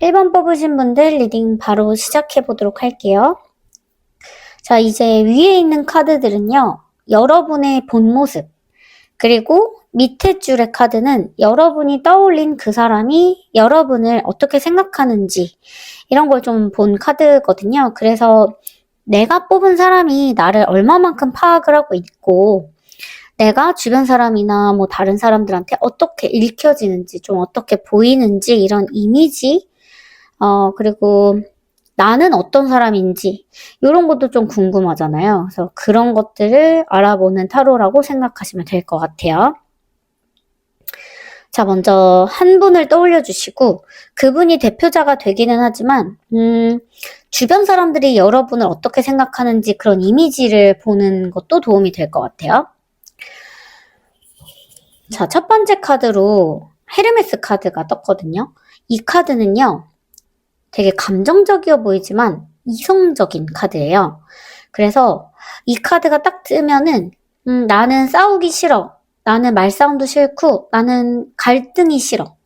1번 뽑으신 분들 리딩 바로 시작해 보도록 할게요. 자, 이제 위에 있는 카드들은요, 여러분의 본 모습, 그리고 밑에 줄의 카드는 여러분이 떠올린 그 사람이 여러분을 어떻게 생각하는지 이런 걸 좀 본 카드거든요. 그래서 내가 뽑은 사람이 나를 얼마만큼 파악을 하고 있고 내가 주변 사람이나 뭐 다른 사람들한테 어떻게 읽혀지는지, 좀 어떻게 보이는지 이런 이미지, 그리고 나는 어떤 사람인지 이런 것도 좀 궁금하잖아요. 그래서 그런 것들을 알아보는 타로라고 생각하시면 될 것 같아요. 자, 먼저 한 분을 떠올려 주시고 그분이 대표자가 되기는 하지만 주변 사람들이 여러분을 어떻게 생각하는지 그런 이미지를 보는 것도 도움이 될 것 같아요. 자, 첫 번째 카드로 헤르메스 카드가 떴거든요. 이 카드는요, 되게 감정적이어 보이지만 이성적인 카드예요. 그래서 이 카드가 딱 뜨면은 나는 싸우기 싫어. 나는 말싸움도 싫고 나는 갈등이 싫어.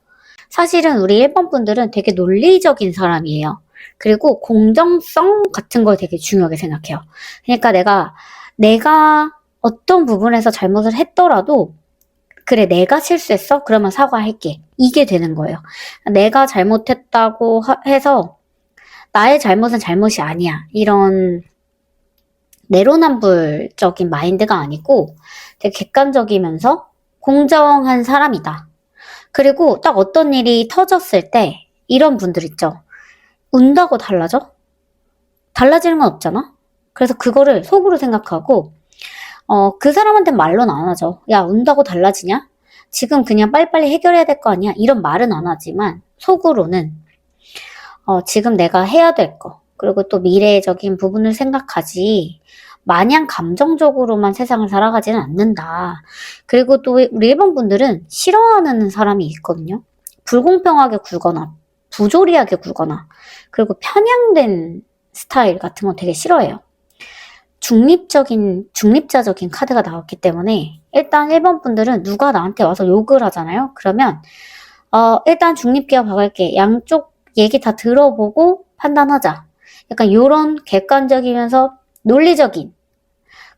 사실은 우리 1번 분들은 되게 논리적인 사람이에요. 그리고 공정성 같은 걸 되게 중요하게 생각해요. 그러니까 내가 어떤 부분에서 잘못을 했더라도 그래, 내가 실수했어? 그러면 사과할게. 이게 되는 거예요. 내가 잘못했다고 해서 나의 잘못은 잘못이 아니야. 이런 내로남불적인 마인드가 아니고 되게 객관적이면서 공정한 사람이다. 그리고 딱 어떤 일이 터졌을 때 이런 분들 있죠. 운다고 달라져? 달라지는 건 없잖아? 그래서 그거를 속으로 생각하고 그 사람한테 말로는 안 하죠. 야, 운다고 달라지냐? 지금 그냥 빨리빨리 해결해야 될 거 아니야? 이런 말은 안 하지만 속으로는 지금 내가 해야 될 거, 그리고 또 미래적인 부분을 생각하지 마냥 감정적으로만 세상을 살아가지는 않는다. 그리고 또 우리 일본 분들은 싫어하는 사람이 있거든요. 불공평하게 굴거나 부조리하게 굴거나 그리고 편향된 스타일 같은 건 되게 싫어해요. 중립자적인 카드가 나왔기 때문에 일단 1번 분들은 누가 나한테 와서 욕을 하잖아요. 그러면 일단 중립기업 박을게. 양쪽 얘기 다 들어보고 판단하자. 약간 요런 객관적이면서 논리적인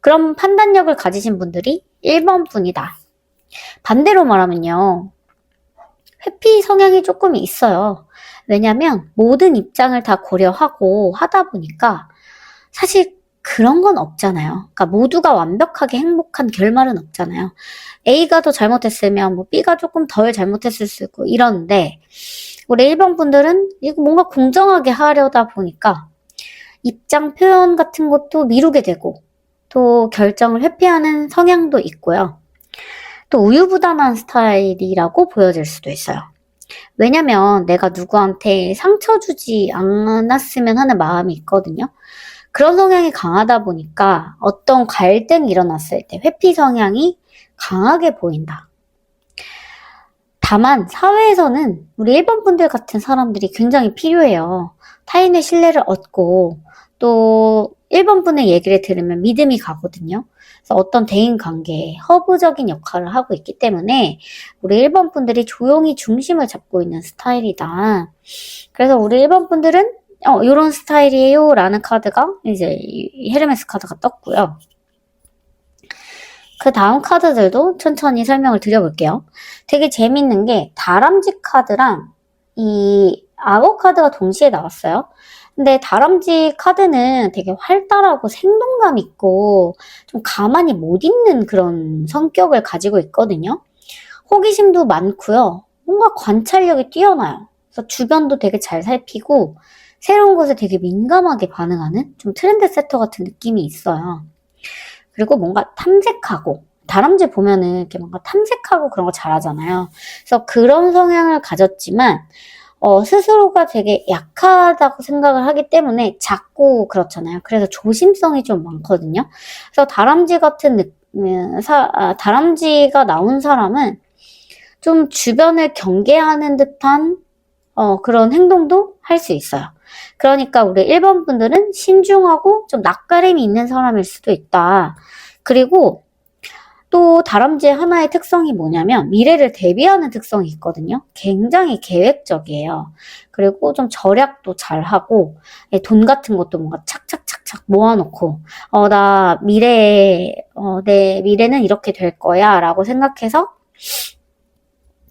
그런 판단력을 가지신 분들이 1번 분이다. 반대로 말하면요. 회피 성향이 조금 있어요. 왜냐면 모든 입장을 다 고려하고 하다 보니까 사실 그런 건 없잖아요. 그러니까 모두가 완벽하게 행복한 결말은 없잖아요. A가 더 잘못했으면 뭐 B가 조금 덜 잘못했을 수 있고 이러는데 우리 1번 분들은 이거 뭔가 공정하게 하려다 보니까 입장 표현 같은 것도 미루게 되고 또 결정을 회피하는 성향도 있고요. 또 우유부단한 스타일이라고 보여질 수도 있어요. 왜냐면 내가 누구한테 상처 주지 않았으면 하는 마음이 있거든요. 그런 성향이 강하다 보니까 어떤 갈등이 일어났을 때 회피 성향이 강하게 보인다. 다만 사회에서는 우리 1번 분들 같은 사람들이 굉장히 필요해요. 타인의 신뢰를 얻고 또 1번 분의 얘기를 들으면 믿음이 가거든요. 그래서 어떤 대인 관계에 허브적인 역할을 하고 있기 때문에 우리 1번 분들이 조용히 중심을 잡고 있는 스타일이다. 그래서 우리 1번 분들은 요런 스타일이에요 라는 카드가 이제 헤르메스 카드가 떴고요. 그 다음 카드들도 천천히 설명을 드려볼게요. 되게 재밌는 게 다람쥐 카드랑 이 악어 카드가 동시에 나왔어요. 근데 다람쥐 카드는 되게 활달하고 생동감 있고 좀 가만히 못 있는 그런 성격을 가지고 있거든요. 호기심도 많고요. 뭔가 관찰력이 뛰어나요. 그래서 주변도 되게 잘 살피고 새로운 것에 되게 민감하게 반응하는 좀 트렌드 세터 같은 느낌이 있어요. 그리고 뭔가 탐색하고 다람쥐 보면은 이렇게 뭔가 탐색하고 그런 거 잘하잖아요. 그래서 그런 성향을 가졌지만 스스로가 되게 약하다고 생각을 하기 때문에 작고 그렇잖아요. 그래서 조심성이 좀 많거든요. 그래서 다람쥐 같은 다람쥐가 나온 사람은 좀 주변을 경계하는 듯한 그런 행동도 할 수 있어요. 그러니까 우리 1번 분들은 신중하고 좀 낯가림이 있는 사람일 수도 있다. 그리고 또 다람쥐의 하나의 특성이 뭐냐면 미래를 대비하는 특성이 있거든요. 굉장히 계획적이에요. 그리고 좀 절약도 잘하고 돈 같은 것도 뭔가 착착착착 모아놓고 나 내 미래는 이렇게 될 거야 라고 생각해서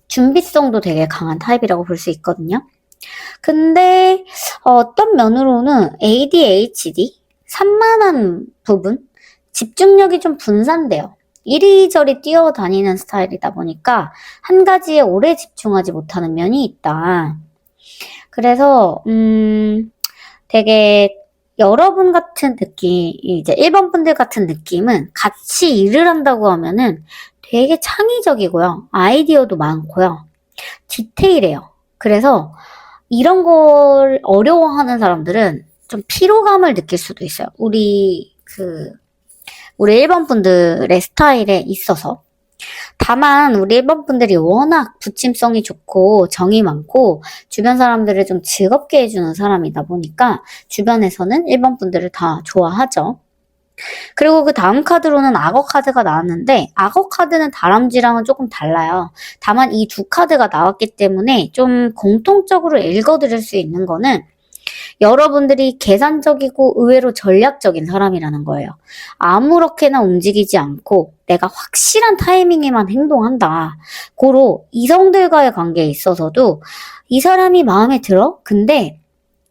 준비성도 되게 강한 타입이라고 볼 수 있거든요. 근데 어떤 면으로는 ADHD, 산만한 부분, 집중력이 좀 분산돼요. 이리저리 뛰어다니는 스타일이다 보니까 한 가지에 오래 집중하지 못하는 면이 있다. 그래서 되게 여러분 같은 느낌, 이제 1번 분들 같은 느낌은 같이 일을 한다고 하면은 되게 창의적이고요. 아이디어도 많고요. 디테일해요. 그래서 이런 걸 어려워하는 사람들은 좀 피로감을 느낄 수도 있어요. 우리 1번 분들의 스타일에 있어서. 다만 우리 1번 분들이 워낙 부침성이 좋고 정이 많고 주변 사람들을 좀 즐겁게 해주는 사람이다 보니까 주변에서는 1번 분들을 다 좋아하죠. 그리고 그 다음 카드로는 악어 카드가 나왔는데 악어 카드는 다람쥐랑은 조금 달라요. 다만 이 두 카드가 나왔기 때문에 좀 공통적으로 읽어드릴 수 있는 거는 여러분들이 계산적이고 의외로 전략적인 사람이라는 거예요. 아무렇게나 움직이지 않고 내가 확실한 타이밍에만 행동한다. 고로 이성들과의 관계에 있어서도 이 사람이 마음에 들어? 근데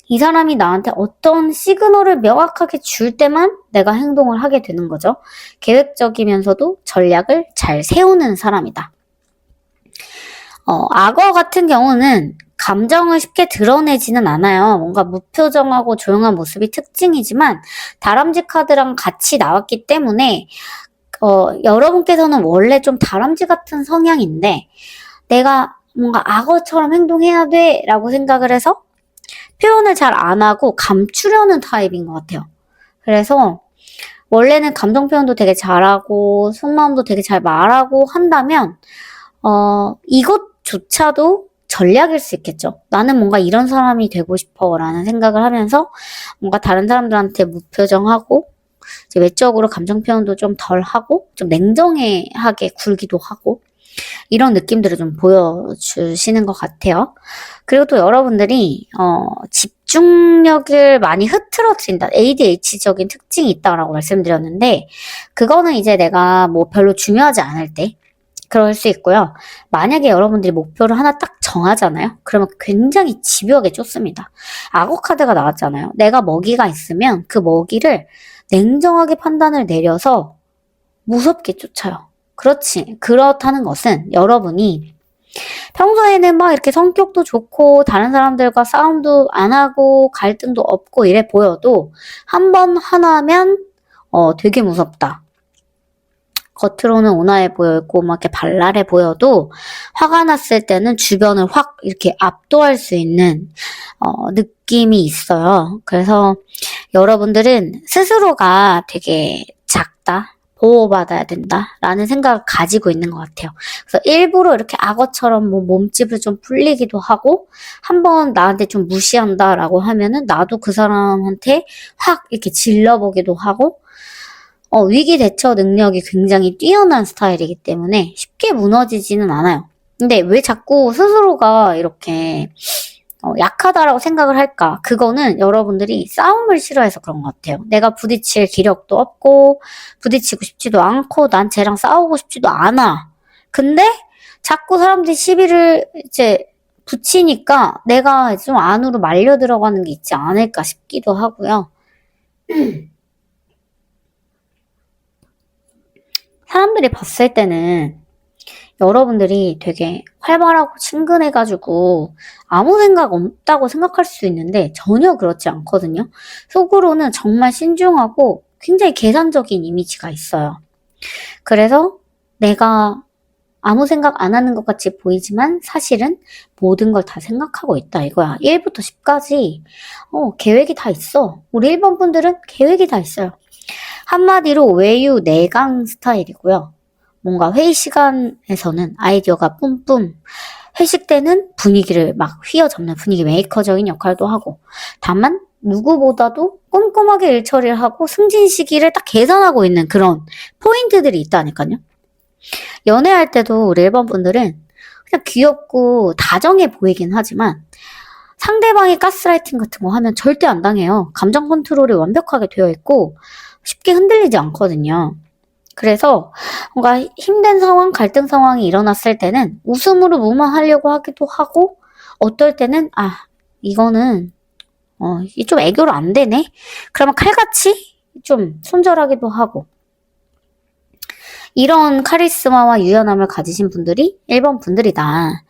이 사람이 나한테 어떤 시그널을 명확하게 줄 때만 내가 행동을 하게 되는 거죠. 계획적이면서도 전략을 잘 세우는 사람이다. 악어 같은 경우는 감정을 쉽게 드러내지는 않아요. 뭔가 무표정하고 조용한 모습이 특징이지만 다람쥐 카드랑 같이 나왔기 때문에 여러분께서는 원래 좀 다람쥐 같은 성향인데 내가 뭔가 악어처럼 행동해야 돼 라고 생각을 해서 표현을 잘 안 하고 감추려는 타입인 것 같아요. 그래서 원래는 감정 표현도 되게 잘하고 속마음도 되게 잘 말하고 한다면 이것조차도 전략일 수 있겠죠. 나는 뭔가 이런 사람이 되고 싶어 라는 생각을 하면서 뭔가 다른 사람들한테 무표정하고 이제 외적으로 감정 표현도 좀 덜 하고 좀 냉정하게 굴기도 하고 이런 느낌들을 좀 보여주시는 것 같아요. 그리고 또 여러분들이 집중력을 많이 흐트러뜨린다. ADH적인 특징이 있다라고 말씀드렸는데 그거는 이제 내가 뭐 별로 중요하지 않을 때 그럴 수 있고요. 만약에 여러분들이 목표를 하나 딱 정하잖아요. 그러면 굉장히 집요하게 쫓습니다. 악어 카드가 나왔잖아요. 내가 먹이가 있으면 그 먹이를 냉정하게 판단을 내려서 무섭게 쫓아요. 그렇다는 것은 여러분이 평소에는 막 이렇게 성격도 좋고 다른 사람들과 싸움도 안 하고 갈등도 없고 이래 보여도 한 번 하나면 되게 무섭다. 겉으로는 온화해 보이고 막 이렇게 발랄해 보여도 화가 났을 때는 주변을 확 이렇게 압도할 수 있는 느낌이 있어요. 그래서 여러분들은 스스로가 되게 작다. 보호받아야 된다라는 생각을 가지고 있는 것 같아요. 그래서 일부러 이렇게 악어처럼 뭐 몸집을 좀 풀리기도 하고 한번 나한테 좀 무시한다라고 하면은 나도 그 사람한테 확 이렇게 질러보기도 하고 위기 대처 능력이 굉장히 뛰어난 스타일이기 때문에 쉽게 무너지지는 않아요. 근데 왜 자꾸 스스로가 이렇게 약하다라고 생각을 할까? 그거는 여러분들이 싸움을 싫어해서 그런 것 같아요. 내가 부딪힐 기력도 없고 부딪히고 싶지도 않고 난 쟤랑 싸우고 싶지도 않아. 근데 자꾸 사람들이 시비를 이제 붙이니까 내가 좀 안으로 말려 들어가는 게 있지 않을까 싶기도 하고요. 사람들이 봤을 때는 여러분들이 되게 활발하고 친근해가지고 아무 생각 없다고 생각할 수 있는데 전혀 그렇지 않거든요. 속으로는 정말 신중하고 굉장히 계산적인 이미지가 있어요. 그래서 내가 아무 생각 안 하는 것 같이 보이지만 사실은 모든 걸 다 생각하고 있다 이거야. 1부터 10까지 계획이 다 있어. 우리 1번 분들은 계획이 다 있어요. 한마디로 외유 내강 스타일이고요. 뭔가 회의 시간에서는 아이디어가 뿜뿜, 회식 때는 분위기를 막 휘어잡는 분위기 메이커적인 역할도 하고, 다만 누구보다도 꼼꼼하게 일 처리를 하고 승진 시기를 딱 계산하고 있는 그런 포인트들이 있다니까요. 연애할 때도 우리 1번 분들은 그냥 귀엽고 다정해 보이긴 하지만 상대방이 가스라이팅 같은 거 하면 절대 안 당해요. 감정 컨트롤이 완벽하게 되어 있고 쉽게 흔들리지 않거든요. 그래서 뭔가 힘든 상황, 갈등 상황이 일어났을 때는 웃음으로 무마하려고 하기도 하고 어떨 때는 이거는 이게 좀 애교로 안 되네? 그러면 칼같이 좀 손절하기도 하고 이런 카리스마와 유연함을 가지신 분들이 1번 분들이다.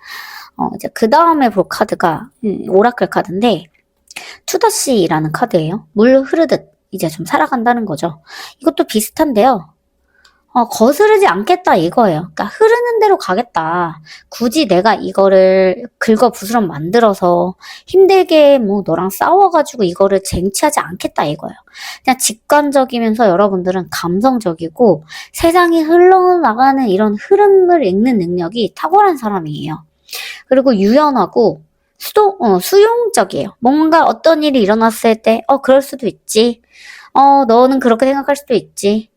이제 그 다음에 볼 카드가 오라클 카드인데 투더씨라는 카드예요. 물 흐르듯 이제 좀 살아간다는 거죠. 이것도 비슷한데요. 거스르지 않겠다 이거예요. 그러니까 흐르는 대로 가겠다. 굳이 내가 이거를 긁어 부스럼 만들어서 힘들게 뭐 너랑 싸워가지고 이거를 쟁취하지 않겠다 이거예요. 그냥 직관적이면서 여러분들은 감성적이고 세상이 흘러나가는 이런 흐름을 읽는 능력이 탁월한 사람이에요. 그리고 유연하고 수용적이에요. 뭔가 어떤 일이 일어났을 때, 그럴 수도 있지. 너는 그렇게 생각할 수도 있지.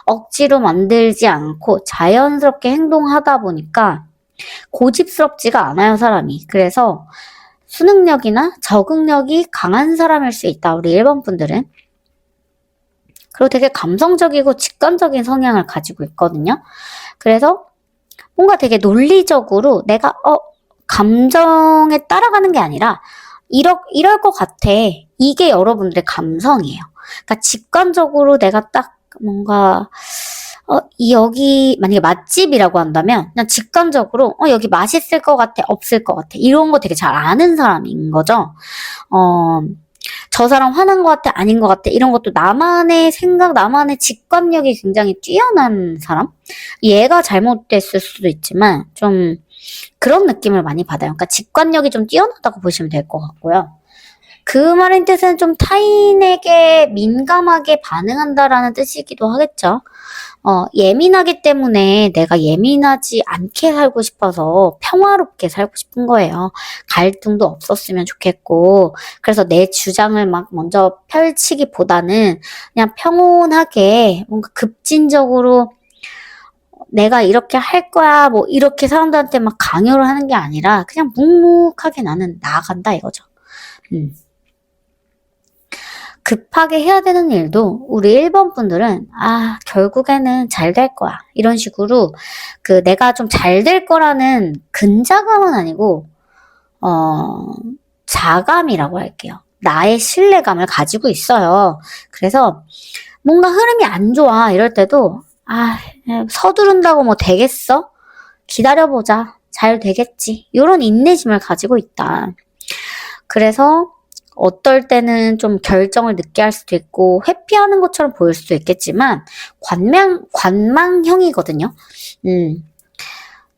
억지로 만들지 않고 자연스럽게 행동하다 보니까 고집스럽지가 않아요, 사람이. 그래서 수능력이나 적응력이 강한 사람일 수 있다, 우리 1번 분들은. 그리고 되게 감성적이고 직관적인 성향을 가지고 있거든요. 그래서 뭔가 되게 논리적으로 내가 감정에 따라가는 게 아니라 이럴 것 같아. 이게 여러분들의 감성이에요. 그러니까 직관적으로 내가 딱 뭔가 여기 만약에 맛집이라고 한다면 그냥 직관적으로 여기 맛있을 것 같아, 없을 것 같아. 이런 거 되게 잘 아는 사람인 거죠. 저 사람 화난 것 같아, 아닌 것 같아. 이런 것도 나만의 생각, 나만의 직관력이 굉장히 뛰어난 사람? 얘가 잘못됐을 수도 있지만 좀 그런 느낌을 많이 받아요. 그러니까 직관력이 좀 뛰어나다고 보시면 될 것 같고요. 그 말의 뜻은 좀 타인에게 민감하게 반응한다라는 뜻이기도 하겠죠. 예민하기 때문에 내가 예민하지 않게 살고 싶어서 평화롭게 살고 싶은 거예요. 갈등도 없었으면 좋겠고, 그래서 내 주장을 막 먼저 펼치기보다는 그냥 평온하게 뭔가 급진적으로 내가 이렇게 할 거야, 뭐 이렇게 사람들한테 막 강요를 하는 게 아니라 그냥 묵묵하게 나는 나아간다 이거죠. 급하게 해야 되는 일도 우리 1번 분들은 결국에는 잘 될 거야. 이런 식으로 내가 좀 잘 될 거라는 근자감은 아니고 자감이라고 할게요. 나의 신뢰감을 가지고 있어요. 그래서 뭔가 흐름이 안 좋아 이럴 때도 서두른다고 뭐 되겠어? 기다려보자. 잘 되겠지. 이런 인내심을 가지고 있다. 그래서 어떨 때는 좀 결정을 늦게 할 수도 있고 회피하는 것처럼 보일 수도 있겠지만 관망형이거든요.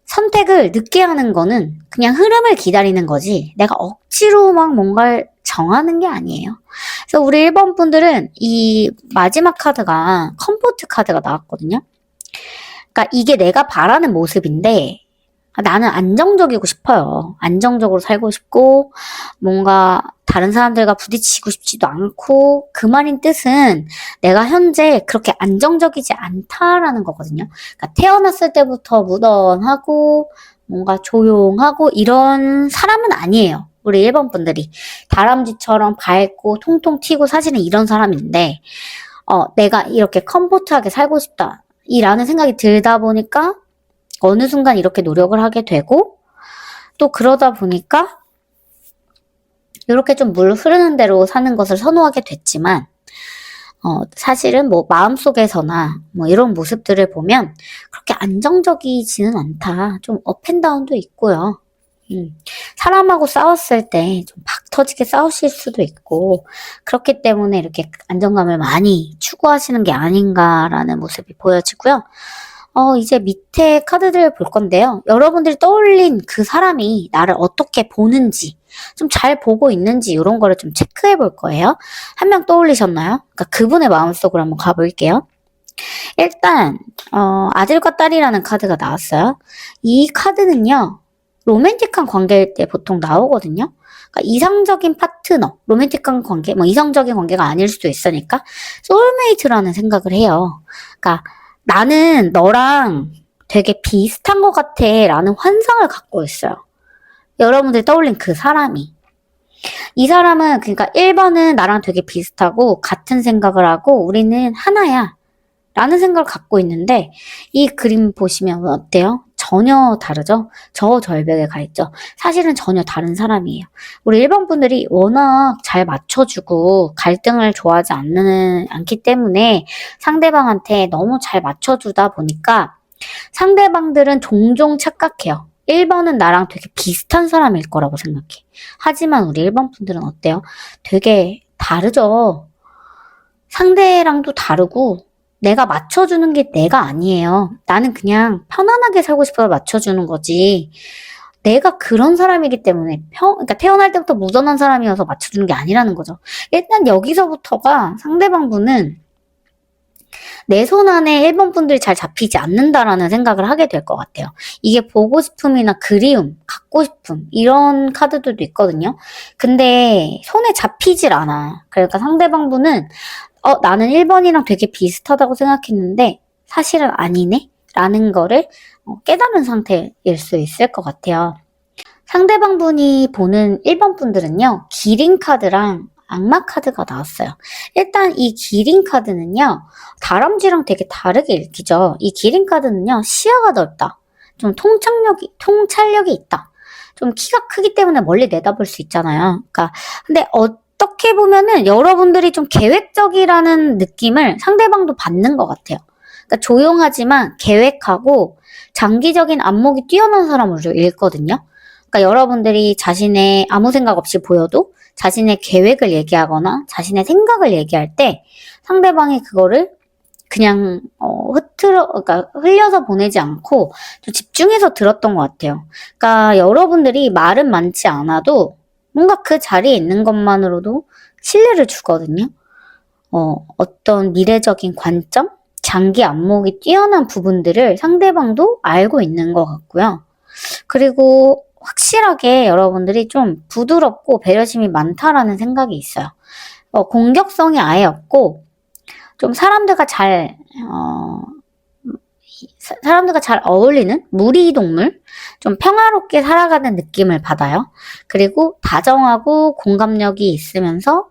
선택을 늦게 하는 거는 그냥 흐름을 기다리는 거지 내가 억지로 막 뭔가를 정하는 게 아니에요. 그래서 우리 1번 분들은 이 마지막 카드가 컴포트 카드가 나왔거든요. 그러니까 이게 내가 바라는 모습인데 나는 안정적이고 싶어요. 안정적으로 살고 싶고 뭔가 다른 사람들과 부딪히고 싶지도 않고 그 말인 뜻은 내가 현재 그렇게 안정적이지 않다라는 거거든요. 그러니까 태어났을 때부터 무던하고 뭔가 조용하고 이런 사람은 아니에요. 우리 1번 분들이 다람쥐처럼 밝고 통통 튀고 사시는 이런 사람인데 내가 이렇게 컴포트하게 살고 싶다 이라는 생각이 들다 보니까 어느 순간 이렇게 노력을 하게 되고 또 그러다 보니까 이렇게 좀 물 흐르는 대로 사는 것을 선호하게 됐지만 사실은 뭐 마음속에서나 뭐 이런 모습들을 보면 그렇게 안정적이지는 않다. 좀 업앤다운도 있고요. 사람하고 싸웠을 때 좀 박 터지게 싸우실 수도 있고 그렇기 때문에 이렇게 안정감을 많이 추구하시는 게 아닌가라는 모습이 보여지고요. 이제 밑에 카드들을 볼 건데요. 여러분들이 떠올린 그 사람이 나를 어떻게 보는지, 좀 잘 보고 있는지 이런 거를 좀 체크해 볼 거예요. 한 명 떠올리셨나요? 그러니까 그분의 마음속으로 한번 가볼게요. 일단 아들과 딸이라는 카드가 나왔어요. 이 카드는요. 로맨틱한 관계일 때 보통 나오거든요. 그러니까 이상적인 파트너, 로맨틱한 관계, 뭐 이성적인 관계가 아닐 수도 있으니까 소울메이트라는 생각을 해요. 그러니까 나는 너랑 되게 비슷한 것 같아 라는 환상을 갖고 있어요. 여러분들이 떠올린 그 사람이. 이 사람은 그러니까 1번은 나랑 되게 비슷하고 같은 생각을 하고 우리는 하나야 라는 생각을 갖고 있는데 이 그림 보시면 어때요? 전혀 다르죠? 저 절벽에 가 있죠? 사실은 전혀 다른 사람이에요. 우리 1번 분들이 워낙 잘 맞춰주고 갈등을 좋아하지 않기 때문에 상대방한테 너무 잘 맞춰주다 보니까 상대방들은 종종 착각해요. 1번은 나랑 되게 비슷한 사람일 거라고 생각해. 하지만 우리 1번 분들은 어때요? 되게 다르죠? 상대랑도 다르고 내가 맞춰주는 게 내가 아니에요. 나는 그냥 편안하게 살고 싶어서 맞춰주는 거지. 내가 그런 사람이기 때문에 그러니까 태어날 때부터 묻어난 사람이어서 맞춰주는 게 아니라는 거죠. 일단 여기서부터가 상대방 분은 내 손 안에 1번 분들이 잘 잡히지 않는다라는 생각을 하게 될 것 같아요. 이게 보고 싶음이나 그리움, 갖고 싶음 이런 카드들도 있거든요. 근데 손에 잡히질 않아. 그러니까 상대방 분은 나는 1번이랑 되게 비슷하다고 생각했는데 사실은 아니네? 라는 거를 깨달은 상태일 수 있을 것 같아요. 상대방 분이 보는 1번 분들은요. 기린 카드랑 악마 카드가 나왔어요. 일단 이 기린 카드는요. 다람쥐랑 되게 다르게 읽히죠. 이 기린 카드는요. 시야가 넓다. 좀 통찰력이 있다. 좀 키가 크기 때문에 멀리 내다볼 수 있잖아요. 그러니까 근데 어떻게 보면은 여러분들이 좀 계획적이라는 느낌을 상대방도 받는 것 같아요. 그러니까 조용하지만 계획하고 장기적인 안목이 뛰어난 사람으로 읽거든요. 그러니까 여러분들이 자신의 아무 생각 없이 보여도 자신의 계획을 얘기하거나 자신의 생각을 얘기할 때 상대방이 그거를 그냥 그러니까 흘려서 보내지 않고 좀 집중해서 들었던 것 같아요. 그러니까 여러분들이 말은 많지 않아도 뭔가 그 자리에 있는 것만으로도 신뢰를 주거든요. 어떤 미래적인 관점, 장기 안목이 뛰어난 부분들을 상대방도 알고 있는 것 같고요. 그리고 확실하게 여러분들이 좀 부드럽고 배려심이 많다라는 생각이 있어요. 공격성이 아예 없고 좀 사람들과 잘 어울리는 무리동물, 좀 평화롭게 살아가는 느낌을 받아요. 그리고 다정하고 공감력이 있으면서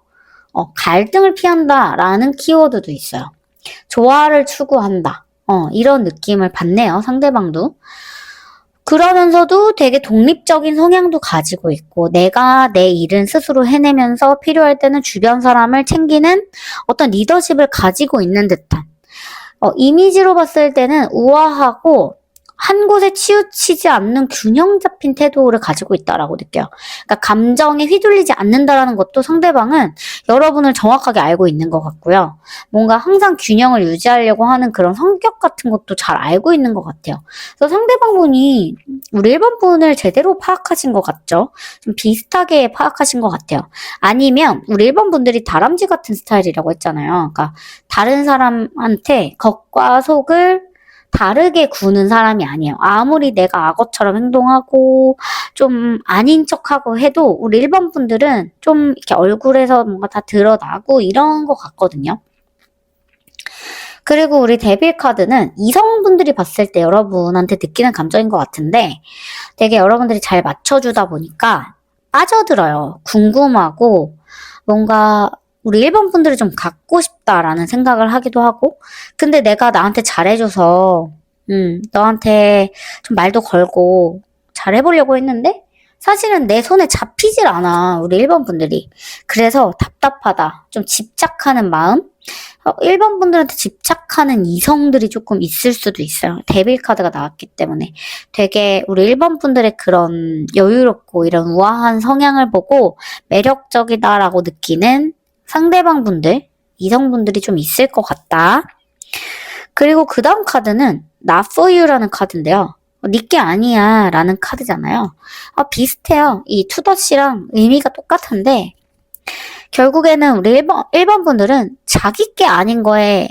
갈등을 피한다라는 키워드도 있어요. 조화를 추구한다. 이런 느낌을 받네요, 상대방도. 그러면서도 되게 독립적인 성향도 가지고 있고 내가 내 일은 스스로 해내면서 필요할 때는 주변 사람을 챙기는 어떤 리더십을 가지고 있는 듯한 이미지로 봤을 때는 우아하고 한 곳에 치우치지 않는 균형 잡힌 태도를 가지고 있다라고 느껴요. 그러니까 감정에 휘둘리지 않는다라는 것도 상대방은 여러분을 정확하게 알고 있는 것 같고요. 뭔가 항상 균형을 유지하려고 하는 그런 성격 같은 것도 잘 알고 있는 것 같아요. 그래서 상대방분이 우리 1번 분을 제대로 파악하신 것 같죠? 좀 비슷하게 파악하신 것 같아요. 아니면 우리 1번 분들이 다람쥐 같은 스타일이라고 했잖아요. 그러니까 다른 사람한테 겉과 속을 다르게 구는 사람이 아니에요. 아무리 내가 악어처럼 행동하고 좀 아닌 척하고 해도 우리 1번 분들은 좀 이렇게 얼굴에서 뭔가 다 드러나고 이런 것 같거든요. 그리고 우리 데빌 카드는 이성분들이 봤을 때 여러분한테 느끼는 감정인 것 같은데 되게 여러분들이 잘 맞춰주다 보니까 빠져들어요. 궁금하고 뭔가 우리 1번 분들을 좀 갖고 싶다라는 생각을 하기도 하고 근데 내가 나한테 잘해줘서 너한테 좀 말도 걸고 잘해보려고 했는데 사실은 내 손에 잡히질 않아 우리 1번 분들이. 그래서 답답하다. 좀 집착하는 마음? 1번 분들한테 집착하는 이성들이 조금 있을 수도 있어요. 데빌 카드가 나왔기 때문에 되게 우리 1번 분들의 그런 여유롭고 이런 우아한 성향을 보고 매력적이다라고 느끼는 상대방 분들, 이성분들이 좀 있을 것 같다. 그리고 그 다음 카드는 Not for you라는 카드인데요. 니께 아니야 라는 카드잖아요. 비슷해요. 이 투더씨랑 의미가 똑같은데 결국에는 우리 1번 분들은 자기 게 아닌 거에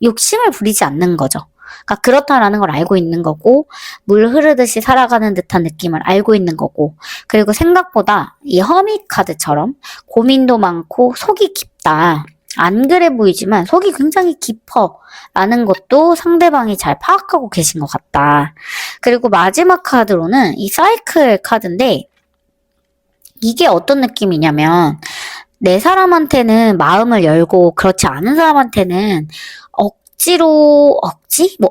욕심을 부리지 않는 거죠. 그러니까 그렇다라는 걸 알고 있는 거고 물 흐르듯이 살아가는 듯한 느낌을 알고 있는 거고 그리고 생각보다 이 허밋 카드처럼 고민도 많고 속이 깊다 안 그래 보이지만 속이 굉장히 깊어 라는 것도 상대방이 잘 파악하고 계신 것 같다. 그리고 마지막 카드로는 이 사이클 카드인데 이게 어떤 느낌이냐면 내 사람한테는 마음을 열고 그렇지 않은 사람한테는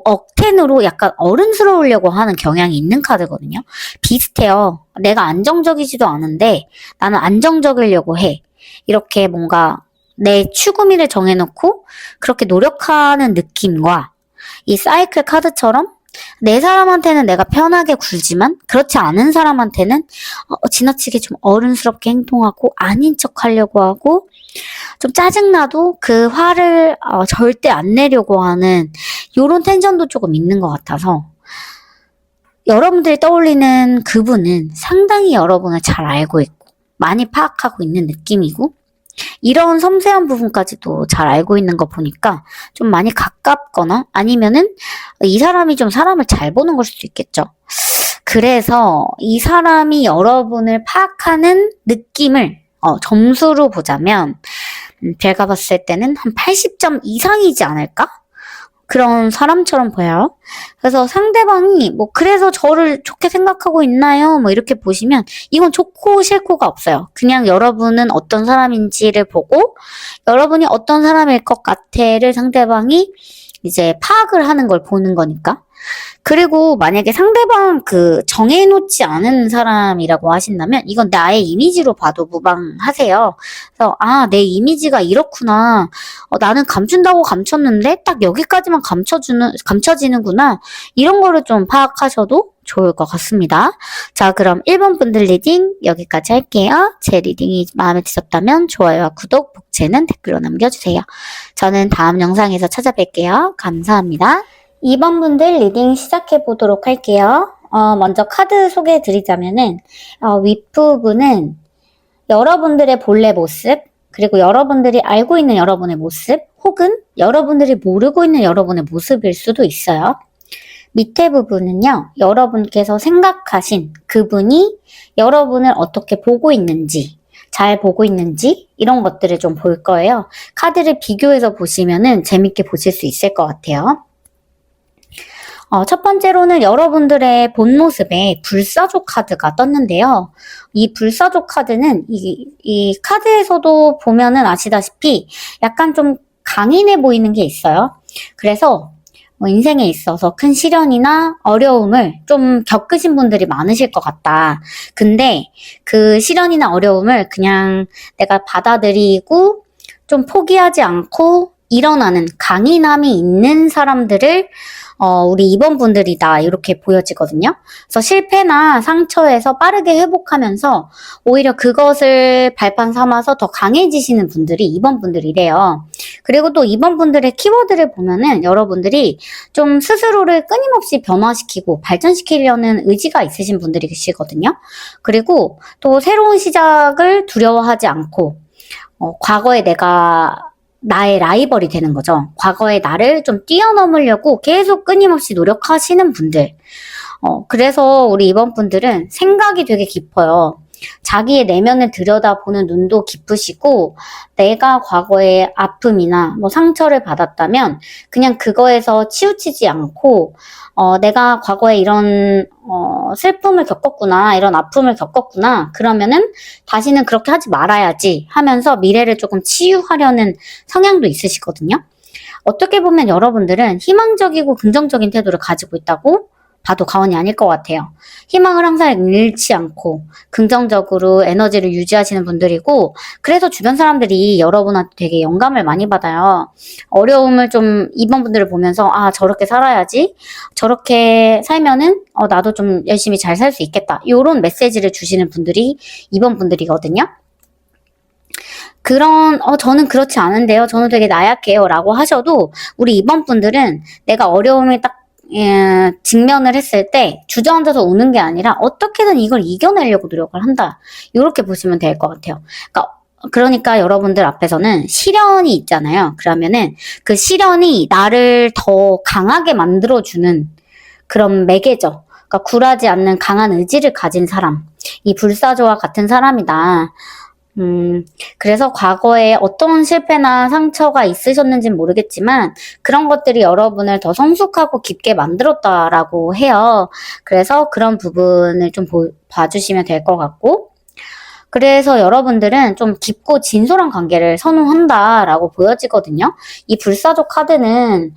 억텐으로 약간 어른스러우려고 하는 경향이 있는 카드거든요. 비슷해요. 내가 안정적이지도 않은데 나는 안정적이려고 해. 이렇게 뭔가 내 추구미를 정해놓고 그렇게 노력하는 느낌과 이 사이클 카드처럼 내 사람한테는 내가 편하게 굴지만 그렇지 않은 사람한테는 지나치게 좀 어른스럽게 행동하고 아닌 척 하려고 하고 좀 짜증나도 그 화를 절대 안 내려고 하는 요런 텐션도 조금 있는 것 같아서 여러분들이 떠올리는 그분은 상당히 여러분을 잘 알고 있고 많이 파악하고 있는 느낌이고 이런 섬세한 부분까지도 잘 알고 있는 거 보니까 좀 많이 가깝거나 아니면은 이 사람이 좀 사람을 잘 보는 걸 수도 있겠죠. 그래서 이 사람이 여러분을 파악하는 느낌을 점수로 보자면 제가 봤을 때는 한 80점 이상이지 않을까? 그런 사람처럼 보여요. 그래서 상대방이 그래서 저를 좋게 생각하고 있나요? 이렇게 보시면 이건 좋고 싫고가 없어요. 그냥 여러분은 어떤 사람인지를 보고 여러분이 어떤 사람일 것 같아를 상대방이 이제 파악을 하는 걸 보는 거니까. 그리고 만약에 상대방 정해놓지 않은 사람이라고 하신다면 이건 나의 이미지로 봐도 무방하세요. 그래서 내 이미지가 이렇구나. 나는 감춘다고 감췄는데 딱 여기까지만 감춰지는구나. 이런 거를 좀 파악하셔도 좋을 것 같습니다. 자, 그럼 1번 분들 리딩 여기까지 할게요. 제 리딩이 마음에 드셨다면 좋아요와 구독, 복채는 댓글로 남겨주세요. 저는 다음 영상에서 찾아뵐게요. 감사합니다. 2번 분들 리딩 시작해 보도록 할게요. 먼저 카드 소개해 드리자면은, 윗부분은 여러분들의 본래 모습, 그리고 여러분들이 알고 있는 여러분의 모습, 혹은 여러분들이 모르고 있는 여러분의 모습일 수도 있어요. 밑에 부분은요, 여러분께서 생각하신 그분이 여러분을 어떻게 보고 있는지, 잘 보고 있는지, 이런 것들을 좀 볼 거예요. 카드를 비교해서 보시면은 재밌게 보실 수 있을 것 같아요. 첫 번째로는 여러분들의 본 모습에 불사조 카드가 떴는데요. 이 불사조 카드는 이 카드에서도 보면은 아시다시피 약간 좀 강인해 보이는 게 있어요. 그래서 인생에 있어서 큰 시련이나 어려움을 좀 겪으신 분들이 많으실 것 같다. 근데 그 시련이나 어려움을 그냥 내가 받아들이고 좀 포기하지 않고 일어나는 강인함이 있는 사람들을 우리 2번 분들이다 이렇게 보여지거든요. 그래서 실패나 상처에서 빠르게 회복하면서 오히려 그것을 발판 삼아서 더 강해지시는 분들이 2번 분들이래요. 그리고 또 2번 분들의 키워드를 보면은 여러분들이 좀 스스로를 끊임없이 변화시키고 발전시키려는 의지가 있으신 분들이 계시거든요. 그리고 또 새로운 시작을 두려워하지 않고 과거에 나의 라이벌이 되는 거죠. 과거의 나를 좀 뛰어넘으려고 계속 끊임없이 노력하시는 분들. 그래서 우리 이번 분들은 생각이 되게 깊어요. 자기의 내면을 들여다보는 눈도 깊으시고 내가 과거에 아픔이나 상처를 받았다면 그냥 그거에서 치우치지 않고 내가 과거에 이런 슬픔을 겪었구나, 이런 아픔을 겪었구나, 그러면은 다시는 그렇게 하지 말아야지 하면서 미래를 조금 치유하려는 성향도 있으시거든요. 어떻게 보면 여러분들은 희망적이고 긍정적인 태도를 가지고 있다고 봐도 과언이 아닐 것 같아요. 희망을 항상 잃지 않고 긍정적으로 에너지를 유지하시는 분들이고 그래서 주변 사람들이 여러분한테 되게 영감을 많이 받아요. 어려움을 좀 2번 분들을 보면서 저렇게 살아야지, 저렇게 살면은 나도 좀 열심히 잘 살 수 있겠다, 이런 메시지를 주시는 분들이 2번 분들이거든요. 저는 그렇지 않은데요, 저는 되게 나약해요 라고 하셔도 우리 2번 분들은 내가 어려움을 딱 직면을 했을 때 주저앉아서 오는 게 아니라 어떻게든 이걸 이겨내려고 노력을 한다, 이렇게 보시면 될 것 같아요. 그러니까 여러분들 앞에서는 시련이 있잖아요. 그러면은 그 시련이 나를 더 강하게 만들어주는 그런 매개죠. 그러니까 굴하지 않는 강한 의지를 가진 사람, 이 불사조와 같은 사람이다. 그래서 과거에 어떤 실패나 상처가 있으셨는지는 모르겠지만 그런 것들이 여러분을 더 성숙하고 깊게 만들었다라고 해요. 그래서 그런 부분을 좀 봐주시면 될 것 같고, 그래서 여러분들은 좀 깊고 진솔한 관계를 선호한다라고 보여지거든요. 이 불사조 카드는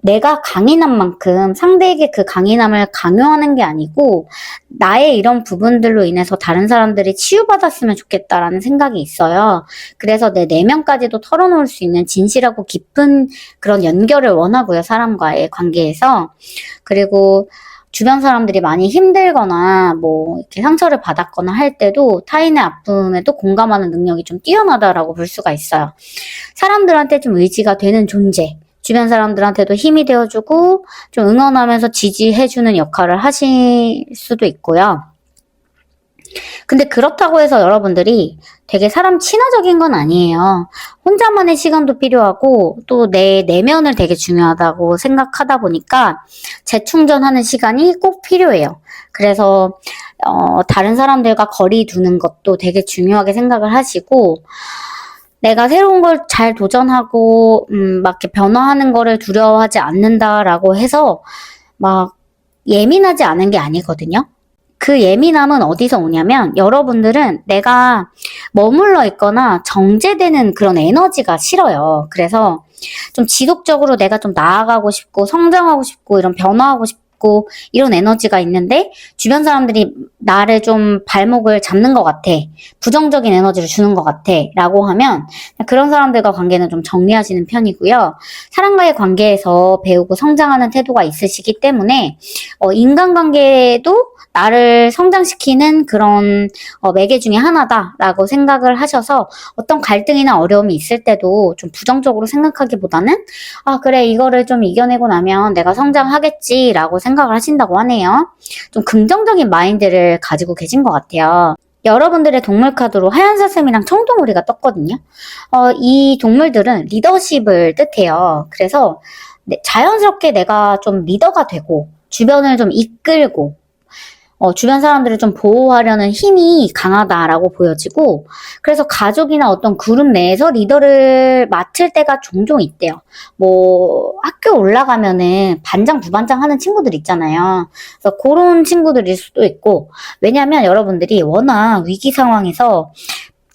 내가 강인한 만큼 상대에게 그 강인함을 강요하는 게 아니고 나의 이런 부분들로 인해서 다른 사람들이 치유받았으면 좋겠다라는 생각이 있어요. 그래서 내 내면까지도 털어놓을 수 있는 진실하고 깊은 그런 연결을 원하고요. 사람과의 관계에서. 그리고 주변 사람들이 많이 힘들거나 뭐 이렇게 상처를 받았거나 할 때도 타인의 아픔에도 공감하는 능력이 좀 뛰어나다라고 볼 수가 있어요. 사람들한테 좀 의지가 되는 존재. 주변 사람들한테도 힘이 되어주고 좀 응원하면서 지지해주는 역할을 하실 수도 있고요. 근데 그렇다고 해서 여러분들이 되게 사람 친화적인 건 아니에요. 혼자만의 시간도 필요하고 또 내 내면을 되게 중요하다고 생각하다 보니까 재충전하는 시간이 꼭 필요해요. 그래서 다른 사람들과 거리 두는 것도 되게 중요하게 생각을 하시고 내가 새로운 걸 잘 도전하고 막 이렇게 변화하는 거를 두려워하지 않는다라고 해서 막 예민하지 않은 게 아니거든요. 그 예민함은 어디서 오냐면 여러분들은 내가 머물러 있거나 정제되는 그런 에너지가 싫어요. 그래서 좀 지속적으로 내가 좀 나아가고 싶고 성장하고 싶고 이런 변화하고 싶고 이런 에너지가 있는데 주변 사람들이 나를 좀 발목을 잡는 것 같아. 부정적인 에너지를 주는 것 같아. 라고 하면 그런 사람들과 관계는 좀 정리하시는 편이고요. 사람과의 관계에서 배우고 성장하는 태도가 있으시기 때문에 인간관계도 나를 성장시키는 그런 매개 중에 하나다라고 생각을 하셔서 어떤 갈등이나 어려움이 있을 때도 좀 부정적으로 생각하기보다는 그래 이거를 좀 이겨내고 나면 내가 성장하겠지라고 생각을 하신다고 하네요. 좀 긍정적인 마인드를 가지고 계신 것 같아요. 여러분들의 동물 카드로 하얀 사슴이랑 청동오리가 떴거든요. 이 동물들은 리더십을 뜻해요. 그래서 자연스럽게 내가 좀 리더가 되고 주변을 좀 이끌고 주변 사람들을 좀 보호하려는 힘이 강하다라고 보여지고 그래서 가족이나 어떤 그룹 내에서 리더를 맡을 때가 종종 있대요. 뭐 학교 올라가면은 반장 부반장 하는 친구들 있잖아요. 그래서 그런 친구들일 수도 있고 왜냐하면 여러분들이 워낙 위기 상황에서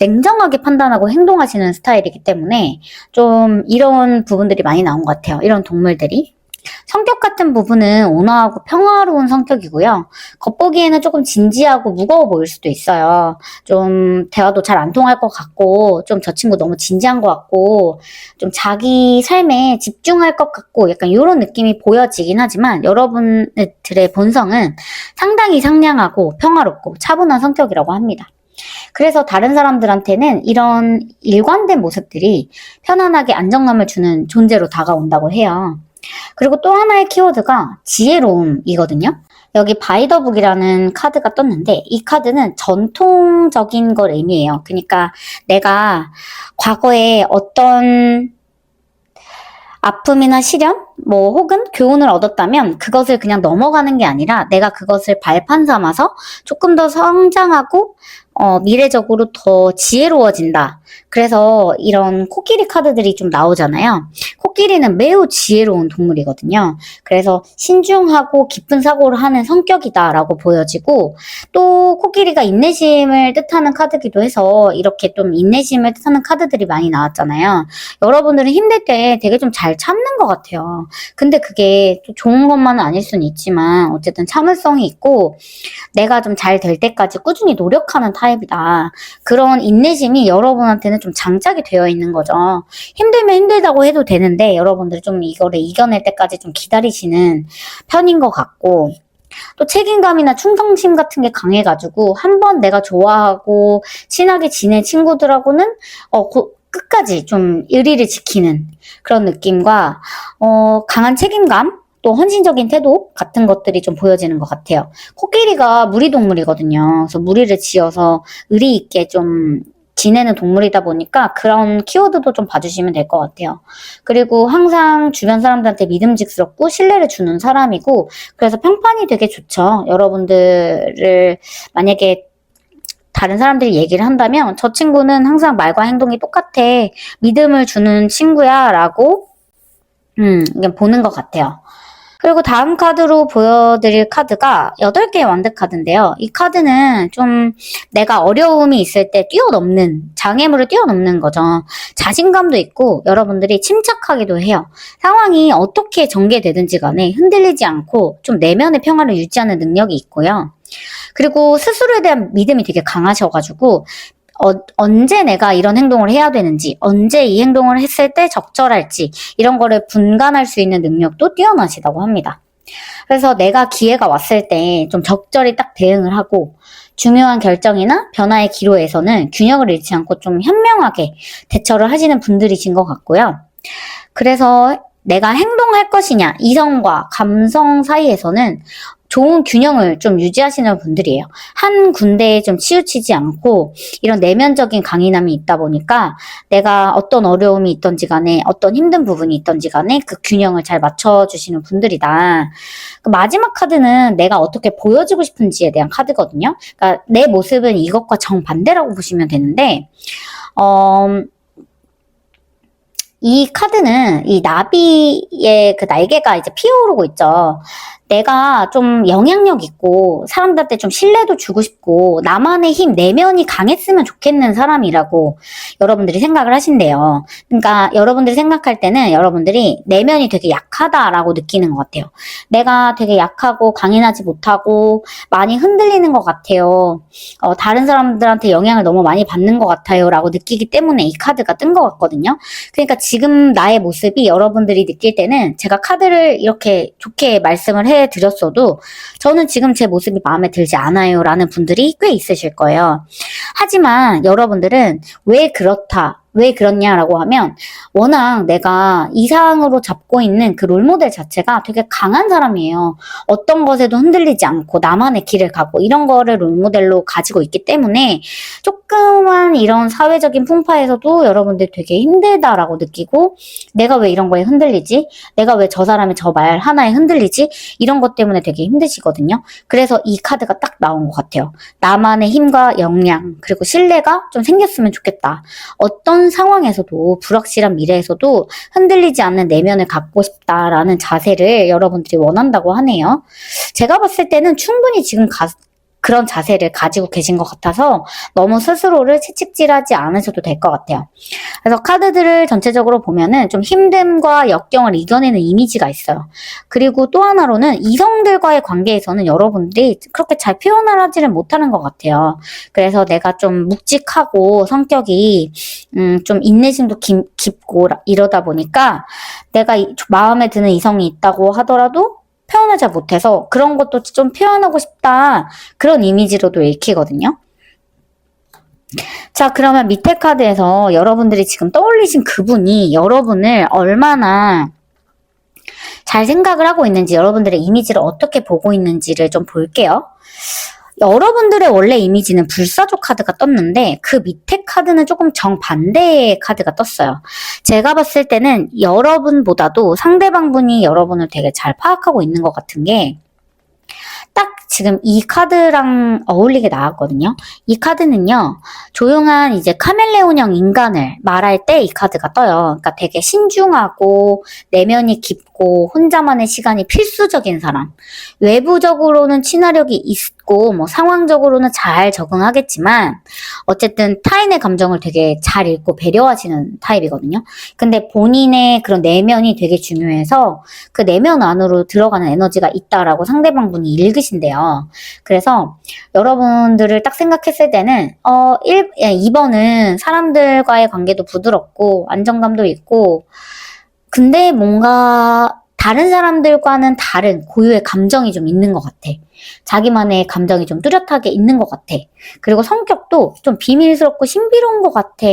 냉정하게 판단하고 행동하시는 스타일이기 때문에 좀 이런 부분들이 많이 나온 것 같아요. 이런 동물들이. 성격 같은 부분은 온화하고 평화로운 성격이고요. 겉보기에는 조금 진지하고 무거워 보일 수도 있어요. 좀 대화도 잘 안 통할 것 같고 좀 저 친구 너무 진지한 것 같고 좀 자기 삶에 집중할 것 같고 약간 이런 느낌이 보여지긴 하지만 여러분들의 본성은 상당히 상냥하고 평화롭고 차분한 성격이라고 합니다. 그래서 다른 사람들한테는 이런 일관된 모습들이 편안하게 안정감을 주는 존재로 다가온다고 해요. 그리고 또 하나의 키워드가 지혜로움이거든요. 여기 바이더북이라는 카드가 떴는데 이 카드는 전통적인 걸 의미해요. 그러니까 내가 과거에 어떤 아픔이나 시련, 뭐 혹은 교훈을 얻었다면 그것을 그냥 넘어가는 게 아니라 내가 그것을 발판 삼아서 조금 더 성장하고 미래적으로 더 지혜로워진다. 그래서 이런 코끼리 카드들이 좀 나오잖아요. 코끼리는 매우 지혜로운 동물이거든요. 그래서 신중하고 깊은 사고를 하는 성격이다라고 보여지고 또 코끼리가 인내심을 뜻하는 카드기도 해서 이렇게 좀 인내심을 뜻하는 카드들이 많이 나왔잖아요. 여러분들은 힘들 때 되게 좀 잘 참는 것 같아요. 근데 그게 또 좋은 것만은 아닐 수는 있지만 어쨌든 참을성이 있고 내가 좀 잘 될 때까지 꾸준히 노력하는 타입이다. 그런 인내심이 여러분한테는 좀 장착이 되어 있는 거죠. 힘들면 힘들다고 해도 되는데 여러분들 좀 이거를 이겨낼 때까지 좀 기다리시는 편인 것 같고 또 책임감이나 충성심 같은 게 강해가지고 한번 내가 좋아하고 친하게 지낸 친구들하고는 끝까지 좀 의리를 지키는 그런 느낌과 강한 책임감 또 헌신적인 태도 같은 것들이 좀 보여지는 것 같아요. 코끼리가 무리동물이거든요. 그래서 무리를 지어서 의리 있게 좀 지내는 동물이다 보니까 그런 키워드도 좀 봐주시면 될 것 같아요. 그리고 항상 주변 사람들한테 믿음직스럽고 신뢰를 주는 사람이고 그래서 평판이 되게 좋죠. 여러분들을 만약에 다른 사람들이 얘기를 한다면 저 친구는 항상 말과 행동이 똑같아. 믿음을 주는 친구야. 라고 그냥 보는 것 같아요. 그리고 다음 카드로 보여드릴 카드가 8개의 완드 카드인데요. 이 카드는 좀 내가 어려움이 있을 때 장애물을 뛰어넘는 거죠. 자신감도 있고 여러분들이 침착하기도 해요. 상황이 어떻게 전개되든지 간에 흔들리지 않고 좀 내면의 평화를 유지하는 능력이 있고요. 그리고 스스로에 대한 믿음이 되게 강하셔가지고 언제 내가 이런 행동을 해야 되는지, 언제 이 행동을 했을 때 적절할지 이런 거를 분간할 수 있는 능력도 뛰어나시다고 합니다. 그래서 내가 기회가 왔을 때 좀 적절히 딱 대응을 하고 중요한 결정이나 변화의 기로에서는 균형을 잃지 않고 좀 현명하게 대처를 하시는 분들이신 것 같고요. 그래서 내가 행동할 것이냐, 이성과 감성 사이에서는 좋은 균형을 좀 유지하시는 분들이에요. 한 군데에 좀 치우치지 않고 이런 내면적인 강인함이 있다 보니까 내가 어떤 어려움이 있던지 간에 어떤 힘든 부분이 있던지 간에 그 균형을 잘 맞춰주시는 분들이다. 마지막 카드는 내가 어떻게 보여지고 싶은지에 대한 카드거든요. 그러니까 내 모습은 이것과 정반대라고 보시면 되는데 이 카드는 이 나비의 그 날개가 이제 피어오르고 있죠. 내가 좀 영향력 있고 사람들한테 좀 신뢰도 주고 싶고 나만의 힘, 내면이 강했으면 좋겠는 사람이라고 여러분들이 생각을 하신대요. 그러니까 여러분들이 생각할 때는 여러분들이 내면이 되게 약하다라고 느끼는 것 같아요. 내가 되게 약하고 강인하지 못하고 많이 흔들리는 것 같아요. 다른 사람들한테 영향을 너무 많이 받는 것 같아요 라고 느끼기 때문에 이 카드가 뜬 것 같거든요. 그러니까 지금 나의 모습이 여러분들이 느낄 때는 제가 카드를 이렇게 좋게 말씀을 해드렸어도 저는 지금 제 모습이 마음에 들지 않아요 라는 분들이 꽤 있으실 거예요. 하지만 여러분들은 왜 그렇냐라고 하면 워낙 내가 이상으로 잡고 있는 그 롤모델 자체가 되게 강한 사람이에요. 어떤 것에도 흔들리지 않고 나만의 길을 가고 이런 거를 롤모델로 가지고 있기 때문에 조그만 이런 사회적인 풍파에서도 여러분들 되게 힘들다라고 느끼고 내가 왜 이런 거에 흔들리지? 내가 왜 저 사람의 저 말 하나에 흔들리지? 이런 것 때문에 되게 힘드시거든요. 그래서 이 카드가 딱 나온 것 같아요. 나만의 힘과 역량 그리고 신뢰가 좀 생겼으면 좋겠다. 어떤 상황에서도 불확실한 미래에서도 흔들리지 않는 내면을 갖고 싶다라는 자세를 여러분들이 원한다고 하네요. 제가 봤을 때는 충분히 지금 그런 자세를 가지고 계신 것 같아서 너무 스스로를 채찍질하지 않으셔도 될 것 같아요. 그래서 카드들을 전체적으로 보면은 좀 힘듦과 역경을 이겨내는 이미지가 있어요. 그리고 또 하나로는 이성들과의 관계에서는 여러분들이 그렇게 잘 표현을 하지를 못하는 것 같아요. 그래서 내가 좀 묵직하고 성격이 좀 인내심도 깊고 이러다 보니까 내가 마음에 드는 이성이 있다고 하더라도 표현을 잘 못해서 그런 것도 좀 표현하고 싶다. 그런 이미지로도 읽히거든요. 자, 그러면 밑에 카드에서 여러분들이 지금 떠올리신 그분이 여러분을 얼마나 잘 생각을 하고 있는지, 여러분들의 이미지를 어떻게 보고 있는지를 좀 볼게요. 여러분들의 원래 이미지는 불사조 카드가 떴는데 그 밑에 카드는 조금 정반대의 카드가 떴어요. 제가 봤을 때는 여러분보다도 상대방분이 여러분을 되게 잘 파악하고 있는 것 같은 게 딱 지금 이 카드랑 어울리게 나왔거든요. 이 카드는요, 조용한 이제 카멜레온형 인간을 말할 때 이 카드가 떠요. 그러니까 되게 신중하고 내면이 깊고 혼자만의 시간이 필수적인 사람. 외부적으로는 친화력이 있고 뭐 상황적으로는 잘 적응하겠지만 어쨌든 타인의 감정을 되게 잘 읽고 배려하시는 타입이거든요. 근데 본인의 그런 내면이 되게 중요해서 그 내면 안으로 들어가는 에너지가 있다라고 상대방분이 읽으신대요. 그래서 여러분들을 딱 생각했을 때는 2번은 사람들과의 관계도 부드럽고 안정감도 있고 근데 뭔가 다른 사람들과는 다른 고유의 감정이 좀 있는 것 같아. 자기만의 감정이 좀 뚜렷하게 있는 것 같아. 그리고 성격도 좀 비밀스럽고 신비로운 것 같아.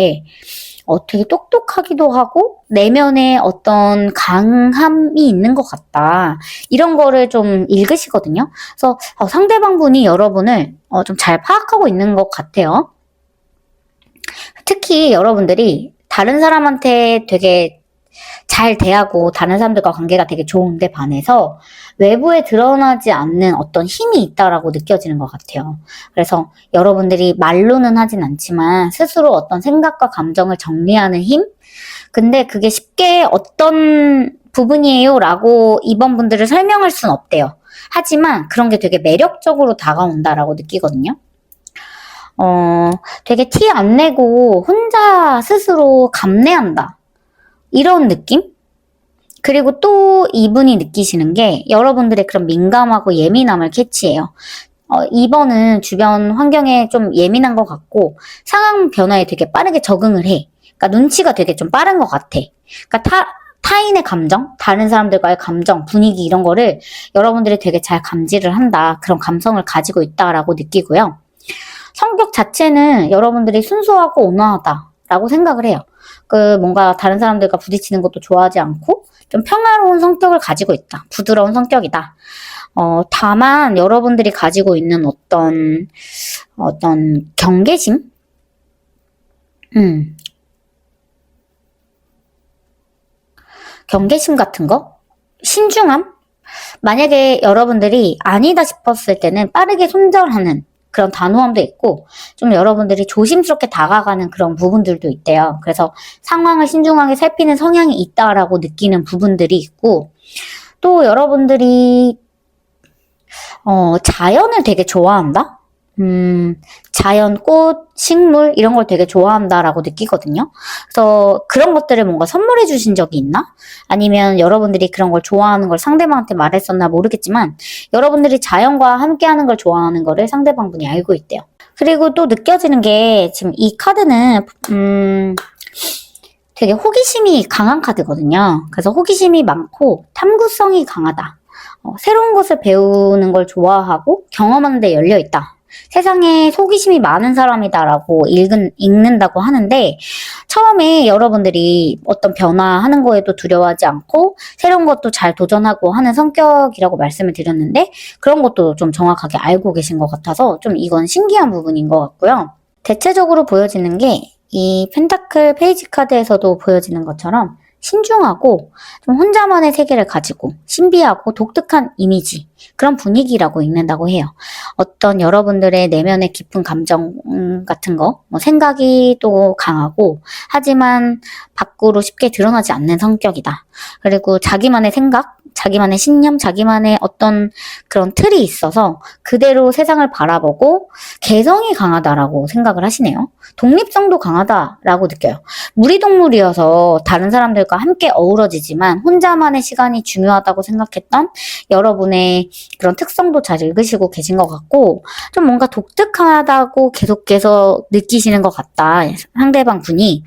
되게 똑똑하기도 하고 내면에 어떤 강함이 있는 것 같다. 이런 거를 좀 읽으시거든요. 그래서 상대방분이 여러분을 좀 잘 파악하고 있는 것 같아요. 특히 여러분들이 다른 사람한테 되게 잘 대하고 다른 사람들과 관계가 되게 좋은데 반해서 외부에 드러나지 않는 어떤 힘이 있다라고 느껴지는 것 같아요. 그래서 여러분들이 말로는 하진 않지만 스스로 어떤 생각과 감정을 정리하는 힘? 근데 그게 쉽게 어떤 부분이에요 라고 이번 분들을 설명할 순 없대요. 하지만 그런 게 되게 매력적으로 다가온다라고 느끼거든요. 되게 티 안 내고 혼자 스스로 감내한다. 이런 느낌? 그리고 또 이분이 느끼시는 게 여러분들의 그런 민감하고 예민함을 캐치해요. 2번은 주변 환경에 좀 예민한 것 같고 상황 변화에 되게 빠르게 적응을 해. 그러니까 눈치가 되게 좀 빠른 것 같아. 그러니까 타인의 감정, 다른 사람들과의 감정, 분위기 이런 거를 여러분들이 되게 잘 감지를 한다. 그런 감성을 가지고 있다라고 느끼고요. 성격 자체는 여러분들이 순수하고 온화하다라고 생각을 해요. 뭔가 다른 사람들과 부딪히는 것도 좋아하지 않고 좀 평화로운 성격을 가지고 있다. 부드러운 성격이다. 다만 여러분들이 가지고 있는 어떤 경계심? 경계심 같은 거? 신중함? 만약에 여러분들이 아니다 싶었을 때는 빠르게 손절하는 그런 단호함도 있고 좀 여러분들이 조심스럽게 다가가는 그런 부분들도 있대요. 그래서 상황을 신중하게 살피는 성향이 있다라고 느끼는 부분들이 있고 또 여러분들이 자연을 되게 좋아한다? 자연, 꽃, 식물 이런 걸 되게 좋아한다라고 느끼거든요. 그래서 그런 것들을 뭔가 선물해 주신 적이 있나? 아니면 여러분들이 그런 걸 좋아하는 걸 상대방한테 말했었나 모르겠지만 여러분들이 자연과 함께하는 걸 좋아하는 거를 상대방분이 알고 있대요. 그리고 또 느껴지는 게 지금 이 카드는 되게 호기심이 강한 카드거든요. 그래서 호기심이 많고 탐구성이 강하다. 새로운 것을 배우는 걸 좋아하고 경험하는 데 열려있다. 세상에 호기심이 많은 사람이다라고 읽는다고 하는데 처음에 여러분들이 어떤 변화하는 거에도 두려워하지 않고 새로운 것도 잘 도전하고 하는 성격이라고 말씀을 드렸는데 그런 것도 좀 정확하게 알고 계신 것 같아서 좀 이건 신기한 부분인 것 같고요. 대체적으로 보여지는 게 이 펜타클 페이지 카드에서도 보여지는 것처럼 신중하고 좀 혼자만의 세계를 가지고 신비하고 독특한 이미지 그런 분위기라고 읽는다고 해요. 어떤 여러분들의 내면의 깊은 감정 같은 거 생각이 또 강하고 하지만 밖으로 쉽게 드러나지 않는 성격이다. 그리고 자기만의 생각, 자기만의 신념, 자기만의 어떤 그런 틀이 있어서 그대로 세상을 바라보고 개성이 강하다라고 생각을 하시네요. 독립성도 강하다라고 느껴요. 무리동물이어서 다른 사람들과 함께 어우러지지만 혼자만의 시간이 중요하다고 생각했던 여러분의 그런 특성도 잘 읽으시고 계신 것 같고 좀 뭔가 독특하다고 계속해서 느끼시는 것 같다. 상대방 분이.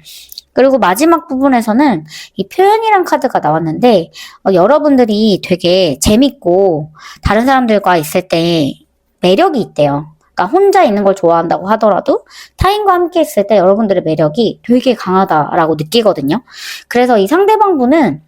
그리고 마지막 부분에서는 이 표현이란 카드가 나왔는데 여러분들이 되게 재밌고 다른 사람들과 있을 때 매력이 있대요. 그러니까 혼자 있는 걸 좋아한다고 하더라도 타인과 함께 있을 때 여러분들의 매력이 되게 강하다라고 느끼거든요. 그래서 이 상대방 분은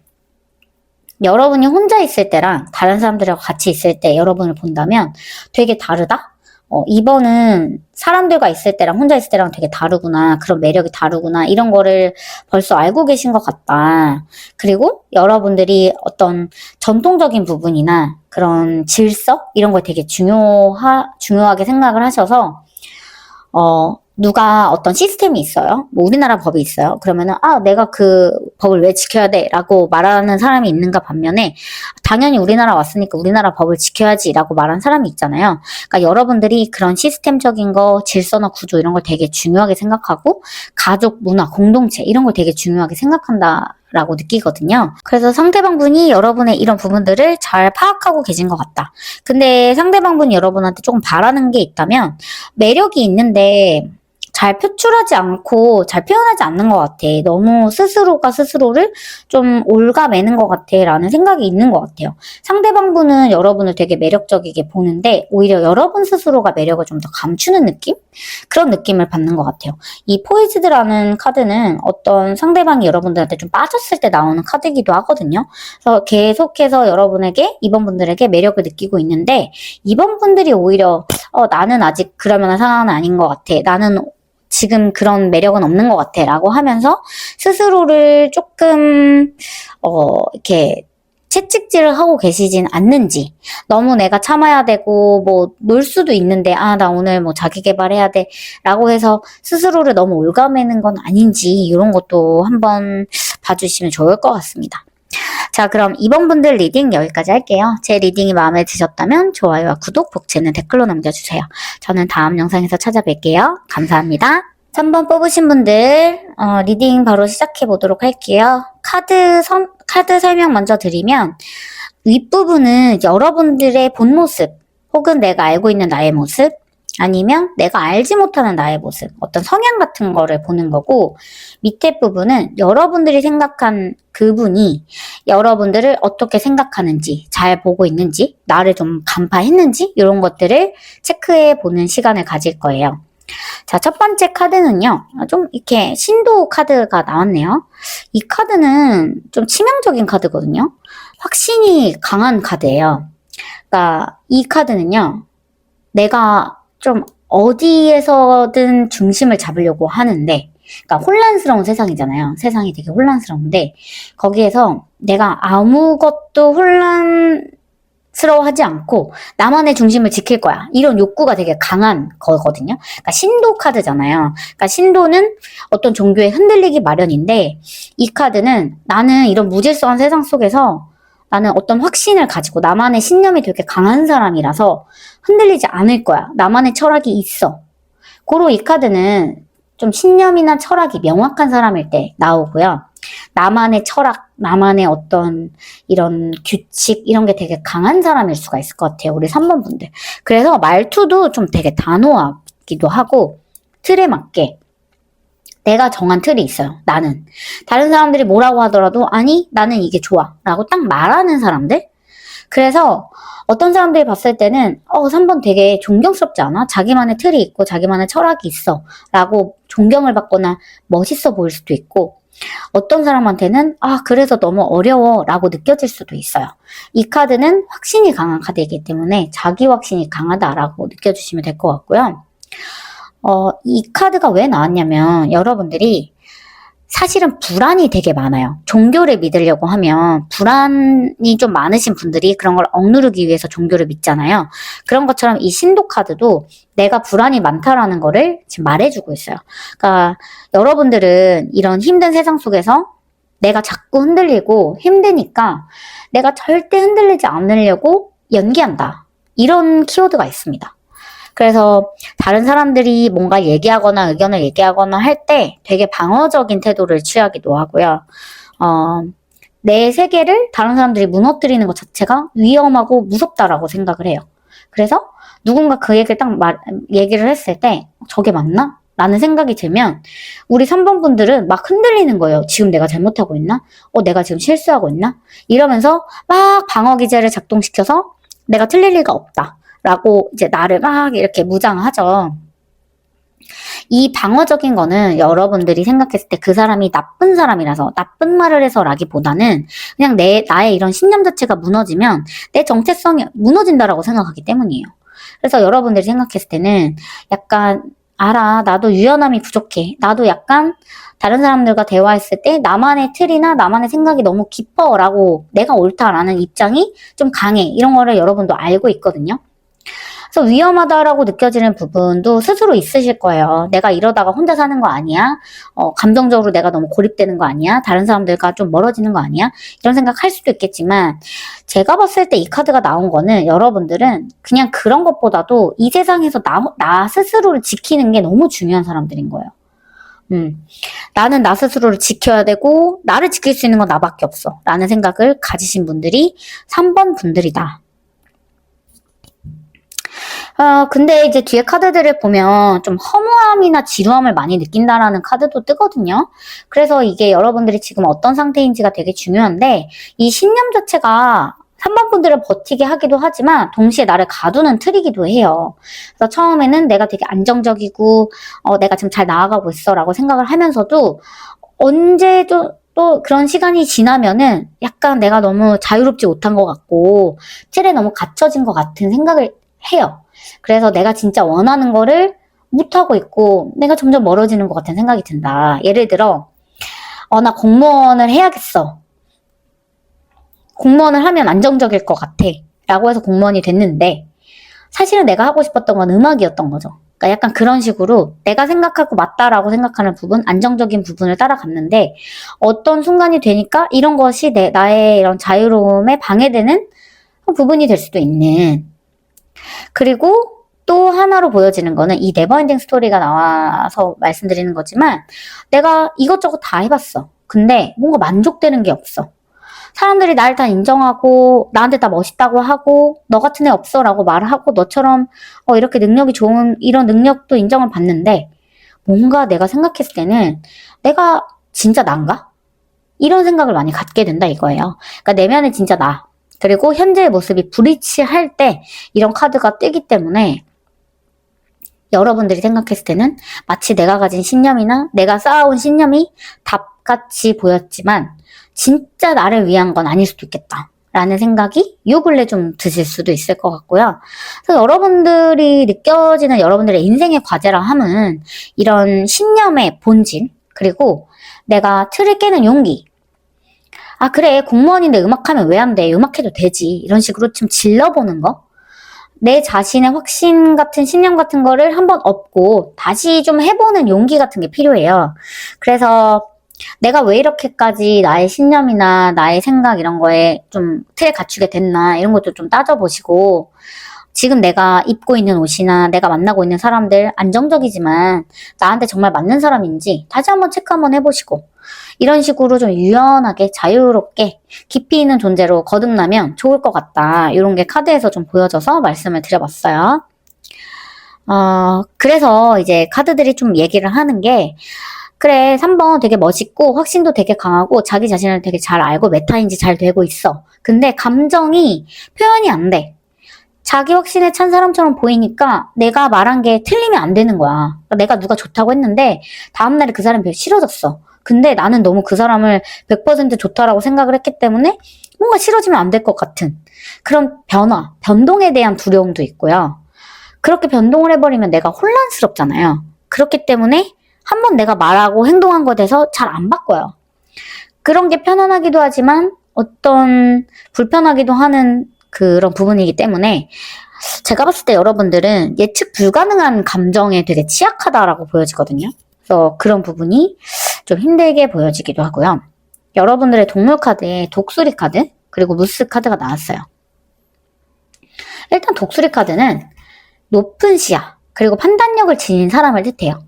여러분이 혼자 있을 때랑 다른 사람들하고 같이 있을 때 여러분을 본다면 되게 다르다? 2번은 사람들과 있을 때랑 혼자 있을 때랑 되게 다르구나. 그런 매력이 다르구나. 이런 거를 벌써 알고 계신 것 같다. 그리고 여러분들이 어떤 전통적인 부분이나 그런 질서? 이런 걸 되게 중요하게 생각을 하셔서, 누가 어떤 시스템이 있어요. 뭐 우리나라 법이 있어요. 그러면은 내가 그 법을 왜 지켜야 돼? 라고 말하는 사람이 있는가 반면에 당연히 우리나라 왔으니까 우리나라 법을 지켜야지 라고 말하는 사람이 있잖아요. 그러니까 여러분들이 그런 시스템적인 거, 질서나 구조 이런 걸 되게 중요하게 생각하고 가족, 문화, 공동체 이런 걸 되게 중요하게 생각한다. 라고 느끼거든요. 그래서 상대방분이 여러분의 이런 부분들을 잘 파악하고 계신 것 같다. 근데 상대방분이 여러분한테 조금 바라는 게 있다면 매력이 있는데 잘 표출하지 않고 잘 표현하지 않는 것 같아. 너무 스스로가 스스로를 좀 옭아매는 것 같아 라는 생각이 있는 것 같아요. 상대방분은 여러분을 되게 매력적이게 보는데 오히려 여러분 스스로가 매력을 좀 더 감추는 느낌? 그런 느낌을 받는 것 같아요. 이 포이즈드라는 카드는 어떤 상대방이 여러분들한테 좀 빠졌을 때 나오는 카드이기도 하거든요. 그래서 계속해서 여러분에게 이번 분들에게 매력을 느끼고 있는데 이번 분들이 오히려 나는 아직 그럴 만한 상황은 아닌 것 같아. 나는 지금 그런 매력은 없는 것 같아 라고 하면서 스스로를 조금 이렇게 채찍질을 하고 계시진 않는지, 너무 내가 참아야 되고 뭐 놀 수도 있는데 나 오늘 뭐 자기 개발해야 돼 라고 해서 스스로를 너무 올가매는 건 아닌지, 이런 것도 한번 봐주시면 좋을 것 같습니다. 자, 그럼 이번 분들 리딩 여기까지 할게요. 제 리딩이 마음에 드셨다면 좋아요와 구독, 복채는 댓글로 남겨주세요. 저는 다음 영상에서 찾아뵐게요. 감사합니다. 3번 뽑으신 분들 리딩 바로 시작해 보도록 할게요. 카드 설명 먼저 드리면, 윗부분은 여러분들의 본 모습, 혹은 내가 알고 있는 나의 모습, 아니면 내가 알지 못하는 나의 모습, 어떤 성향 같은 거를 보는 거고, 밑에 부분은 여러분들이 생각한 그분이 여러분들을 어떻게 생각하는지, 잘 보고 있는지, 나를 좀 간파했는지, 이런 것들을 체크해 보는 시간을 가질 거예요. 자, 첫 번째 카드는요, 좀 이렇게 신도 카드가 나왔네요. 이 카드는 좀 치명적인 카드거든요. 확신이 강한 카드예요. 그러니까 이 카드는요, 내가 좀 어디에서든 중심을 잡으려고 하는데, 그러니까 혼란스러운 세상이잖아요. 세상이 되게 혼란스러운데, 거기에서 내가 아무것도 혼란스러워하지 않고 나만의 중심을 지킬 거야, 이런 욕구가 되게 강한 거거든요. 그러니까 신도 카드잖아요. 그러니까 신도는 어떤 종교에 흔들리기 마련인데, 이 카드는 나는 이런 무질서한 세상 속에서 나는 어떤 확신을 가지고 나만의 신념이 되게 강한 사람이라서 흔들리지 않을 거야, 나만의 철학이 있어. 고로 이 카드는 좀 신념이나 철학이 명확한 사람일 때 나오고요. 나만의 철학, 나만의 어떤 이런 규칙, 이런 게 되게 강한 사람일 수가 있을 것 같아요, 우리 3번 분들. 그래서 말투도 좀 되게 단호하기도 하고, 틀에 맞게 내가 정한 틀이 있어요, 나는. 다른 사람들이 뭐라고 하더라도 아니, 나는 이게 좋아 라고 딱 말하는 사람들. 그래서 어떤 사람들이 봤을 때는 3번 되게 존경스럽지 않아? 자기만의 틀이 있고 자기만의 철학이 있어 라고 존경을 받거나 멋있어 보일 수도 있고, 어떤 사람한테는 그래서 너무 어려워 라고 느껴질 수도 있어요. 이 카드는 확신이 강한 카드이기 때문에 자기 확신이 강하다라고 느껴주시면 될 것 같고요. 이 카드가 왜 나왔냐면, 여러분들이 사실은 불안이 되게 많아요. 종교를 믿으려고 하면 불안이 좀 많으신 분들이 그런 걸 억누르기 위해서 종교를 믿잖아요. 그런 것처럼 이 신도 카드도 내가 불안이 많다라는 거를 지금 말해주고 있어요. 그러니까 여러분들은 이런 힘든 세상 속에서 내가 자꾸 흔들리고 힘드니까 내가 절대 흔들리지 않으려고 연기한다, 이런 키워드가 있습니다. 그래서 다른 사람들이 뭔가 얘기하거나 의견을 얘기하거나 할 때 되게 방어적인 태도를 취하기도 하고요. 내 세계를 다른 사람들이 무너뜨리는 것 자체가 위험하고 무섭다라고 생각을 해요. 그래서 누군가 그 얘기를 얘기를 했을 때 저게 맞나? 라는 생각이 들면 우리 3번 분들은 막 흔들리는 거예요. 지금 내가 잘못하고 있나? 내가 지금 실수하고 있나? 이러면서 막 방어 기제를 작동시켜서 내가 틀릴 리가 없다 라고 이제 나를 막 이렇게 무장하죠. 이 방어적인 거는 여러분들이 생각했을 때 그 사람이 나쁜 사람이라서 나쁜 말을 해서라기보다는 그냥 나의 이런 신념 자체가 무너지면 내 정체성이 무너진다라고 생각하기 때문이에요. 그래서 여러분들이 생각했을 때는 약간 알아, 나도 유연함이 부족해, 나도 약간 다른 사람들과 대화했을 때 나만의 틀이나 나만의 생각이 너무 깊어 라고, 내가 옳다라는 입장이 좀 강해, 이런 거를 여러분도 알고 있거든요. 그래서 위험하다라고 느껴지는 부분도 스스로 있으실 거예요. 내가 이러다가 혼자 사는 거 아니야? 감정적으로 내가 너무 고립되는 거 아니야? 다른 사람들과 좀 멀어지는 거 아니야? 이런 생각할 수도 있겠지만, 제가 봤을 때 이 카드가 나온 거는 여러분들은 그냥 그런 것보다도 이 세상에서 나 스스로를 지키는 게 너무 중요한 사람들인 거예요. 나는 나 스스로를 지켜야 되고 나를 지킬 수 있는 건 나밖에 없어 라는 생각을 가지신 분들이 3번 분들이다. 근데 이제 뒤에 카드들을 보면 좀 허무함이나 지루함을 많이 느낀다라는 카드도 뜨거든요. 그래서 이게 여러분들이 지금 어떤 상태인지가 되게 중요한데, 이 신념 자체가 3번 분들을 버티게 하기도 하지만 동시에 나를 가두는 틀이기도 해요. 그래서 처음에는 내가 되게 안정적이고 내가 지금 잘 나아가고 있어 라고 생각을 하면서도 언제 또 그런 시간이 지나면은 약간 내가 너무 자유롭지 못한 것 같고 틀에 너무 갇혀진 것 같은 생각을 해요. 그래서 내가 진짜 원하는 거를 못하고 있고 내가 점점 멀어지는 것 같은 생각이 든다. 예를 들어 나 공무원을 해야겠어. 공무원을 하면 안정적일 것 같아. 라고 해서 공무원이 됐는데 사실은 내가 하고 싶었던 건 음악이었던 거죠. 그러니까 약간 그런 식으로 내가 생각하고 맞다라고 생각하는 부분, 안정적인 부분을 따라갔는데 어떤 순간이 되니까 이런 것이 나의 이런 자유로움에 방해되는 부분이 될 수도 있는. 그리고 또 하나로 보여지는 거는 이 네버엔딩 스토리가 나와서 말씀드리는 거지만 내가 이것저것 다 해봤어. 근데 뭔가 만족되는 게 없어. 사람들이 날 다 인정하고 나한테 다 멋있다고 하고 너 같은 애 없어 라고 말을 하고 너처럼 이렇게 능력이 좋은 이런 능력도 인정을 받는데 뭔가 내가 생각했을 때는 내가 진짜 난가? 이런 생각을 많이 갖게 된다 이거예요. 그러니까 내면에 진짜 나. 그리고 현재의 모습이 불일치할 때 이런 카드가 뜨기 때문에 여러분들이 생각했을 때는 마치 내가 가진 신념이나 내가 쌓아온 신념이 답같이 보였지만 진짜 나를 위한 건 아닐 수도 있겠다. 라는 생각이 요 근래 좀 드실 수도 있을 것 같고요. 그래서 여러분들이 느껴지는 여러분들의 인생의 과제라 함은 이런 신념의 본질, 그리고 내가 틀을 깨는 용기. 아, 그래. 공무원인데 음악하면 왜 안 돼? 음악해도 되지. 이런 식으로 좀 질러보는 거. 내 자신의 확신 같은 신념 같은 거를 한번 얻고 다시 좀 해보는 용기 같은 게 필요해요. 그래서 내가 왜 이렇게까지 나의 신념이나 나의 생각 이런 거에 좀 틀에 갖추게 됐나 이런 것도 좀 따져보시고 지금 내가 입고 있는 옷이나 내가 만나고 있는 사람들 안정적이지만 나한테 정말 맞는 사람인지 다시 한번 체크 한번 해보시고 이런 식으로 좀 유연하게 자유롭게 깊이 있는 존재로 거듭나면 좋을 것 같다. 이런 게 카드에서 좀 보여져서 말씀을 드려봤어요. 그래서 이제 카드들이 좀 얘기를 하는 게 그래 3번 되게 멋있고 확신도 되게 강하고 자기 자신을 되게 잘 알고 메타인지 잘 되고 있어. 근데 감정이 표현이 안 돼. 자기 확신에 찬 사람처럼 보이니까 내가 말한 게 틀리면 안 되는 거야. 그러니까 내가 누가 좋다고 했는데 다음날에 그 사람이 싫어졌어. 근데 나는 너무 그 사람을 100% 좋다라고 생각을 했기 때문에 뭔가 싫어지면 안 될 것 같은 그런 변동에 대한 두려움도 있고요. 그렇게 변동을 해버리면 내가 혼란스럽잖아요. 그렇기 때문에 한번 내가 말하고 행동한 것에 대해서 잘 안 바꿔요. 그런 게 편안하기도 하지만 어떤 불편하기도 하는 그런 부분이기 때문에 제가 봤을 때 여러분들은 예측 불가능한 감정에 되게 취약하다라고 보여지거든요. 그래서 그런 부분이 좀 힘들게 보여지기도 하고요. 여러분들의 동물 카드에 독수리 카드 그리고 무스 카드가 나왔어요. 일단 독수리 카드는 높은 시야 그리고 판단력을 지닌 사람을 뜻해요.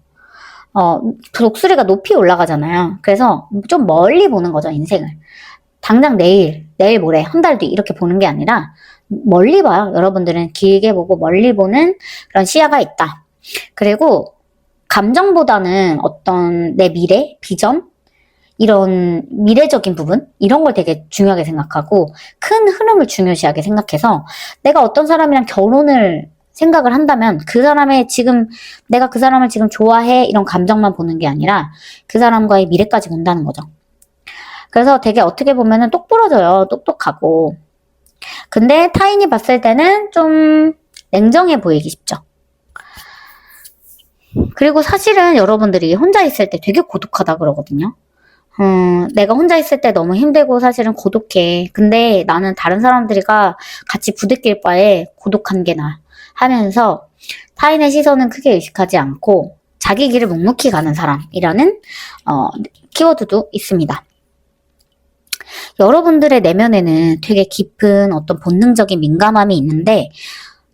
독수리가 높이 올라가잖아요. 그래서 좀 멀리 보는 거죠, 인생을. 당장 내일 모레, 한 달 뒤 이렇게 보는 게 아니라 멀리 봐요. 여러분들은 길게 보고 멀리 보는 그런 시야가 있다. 그리고 감정보다는 어떤 내 미래, 비전, 이런 미래적인 부분 이런 걸 되게 중요하게 생각하고 큰 흐름을 중요시하게 생각해서 내가 어떤 사람이랑 결혼을 생각을 한다면 그 사람의 지금 내가 그 사람을 지금 좋아해 이런 감정만 보는 게 아니라 그 사람과의 미래까지 본다는 거죠. 그래서 되게 어떻게 보면은 똑부러져요. 똑똑하고. 근데 타인이 봤을 때는 좀 냉정해 보이기 쉽죠. 그리고 사실은 여러분들이 혼자 있을 때 되게 고독하다 그러거든요. 내가 혼자 있을 때 너무 힘들고 사실은 고독해. 근데 나는 다른 사람들과 같이 부대낄 바에 고독한 게 나아. 하면서 타인의 시선은 크게 의식하지 않고 자기 길을 묵묵히 가는 사람이라는 키워드도 있습니다. 여러분들의 내면에는 되게 깊은 어떤 본능적인 민감함이 있는데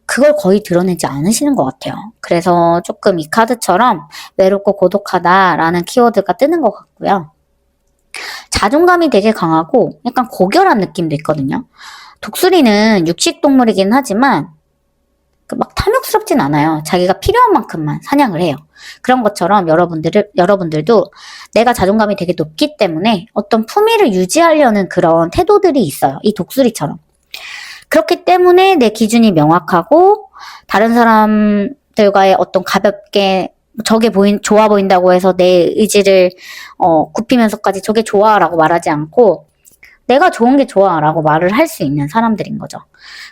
그걸 거의 드러내지 않으시는 것 같아요. 그래서 조금 이 카드처럼 외롭고 고독하다라는 키워드가 뜨는 것 같고요. 자존감이 되게 강하고 약간 고결한 느낌도 있거든요. 독수리는 육식동물이긴 하지만 막 탐욕스럽진 않아요. 자기가 필요한 만큼만 사냥을 해요. 그런 것처럼 여러분들도 내가 자존감이 되게 높기 때문에 어떤 품위를 유지하려는 그런 태도들이 있어요. 이 독수리처럼. 그렇기 때문에 내 기준이 명확하고 다른 사람들과의 어떤 가볍게 저게 좋아 보인다고 해서 내 의지를 굽히면서까지 저게 좋아라고 말하지 않고 내가 좋은 게 좋아 라고 말을 할 수 있는 사람들인 거죠.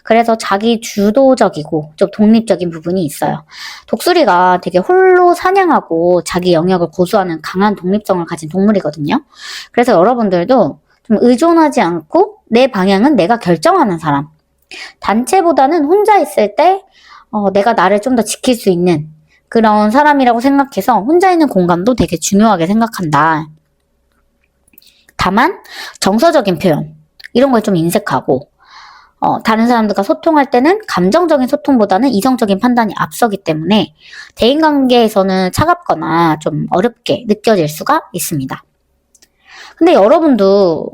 그래서 자기 주도적이고 좀 독립적인 부분이 있어요. 독수리가 되게 홀로 사냥하고 자기 영역을 고수하는 강한 독립성을 가진 동물이거든요. 그래서 여러분들도 좀 의존하지 않고 내 방향은 내가 결정하는 사람. 단체보다는 혼자 있을 때 내가 나를 좀 더 지킬 수 있는 그런 사람이라고 생각해서 혼자 있는 공간도 되게 중요하게 생각한다. 다만 정서적인 표현 이런 걸 좀 인색하고 다른 사람들과 소통할 때는 감정적인 소통보다는 이성적인 판단이 앞서기 때문에 대인관계에서는 차갑거나 좀 어렵게 느껴질 수가 있습니다. 근데 여러분도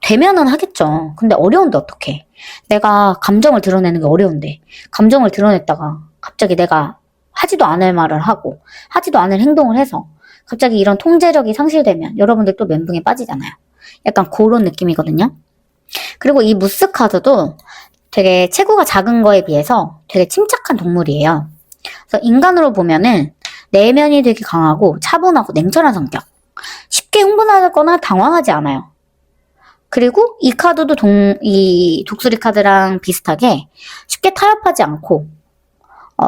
되면은 하겠죠. 근데 어려운데 어떡해. 내가 감정을 드러내는 게 어려운데 감정을 드러냈다가 갑자기 내가 하지도 않을 말을 하고 하지도 않을 행동을 해서 갑자기 이런 통제력이 상실되면 여러분들 또 멘붕에 빠지잖아요. 약간 그런 느낌이거든요. 그리고 이 무스 카드도 되게 체구가 작은 거에 비해서 되게 침착한 동물이에요. 그래서 인간으로 보면은 내면이 되게 강하고 차분하고 냉철한 성격. 쉽게 흥분하거나 당황하지 않아요. 그리고 이 카드도 이 독수리 카드랑 비슷하게 쉽게 타협하지 않고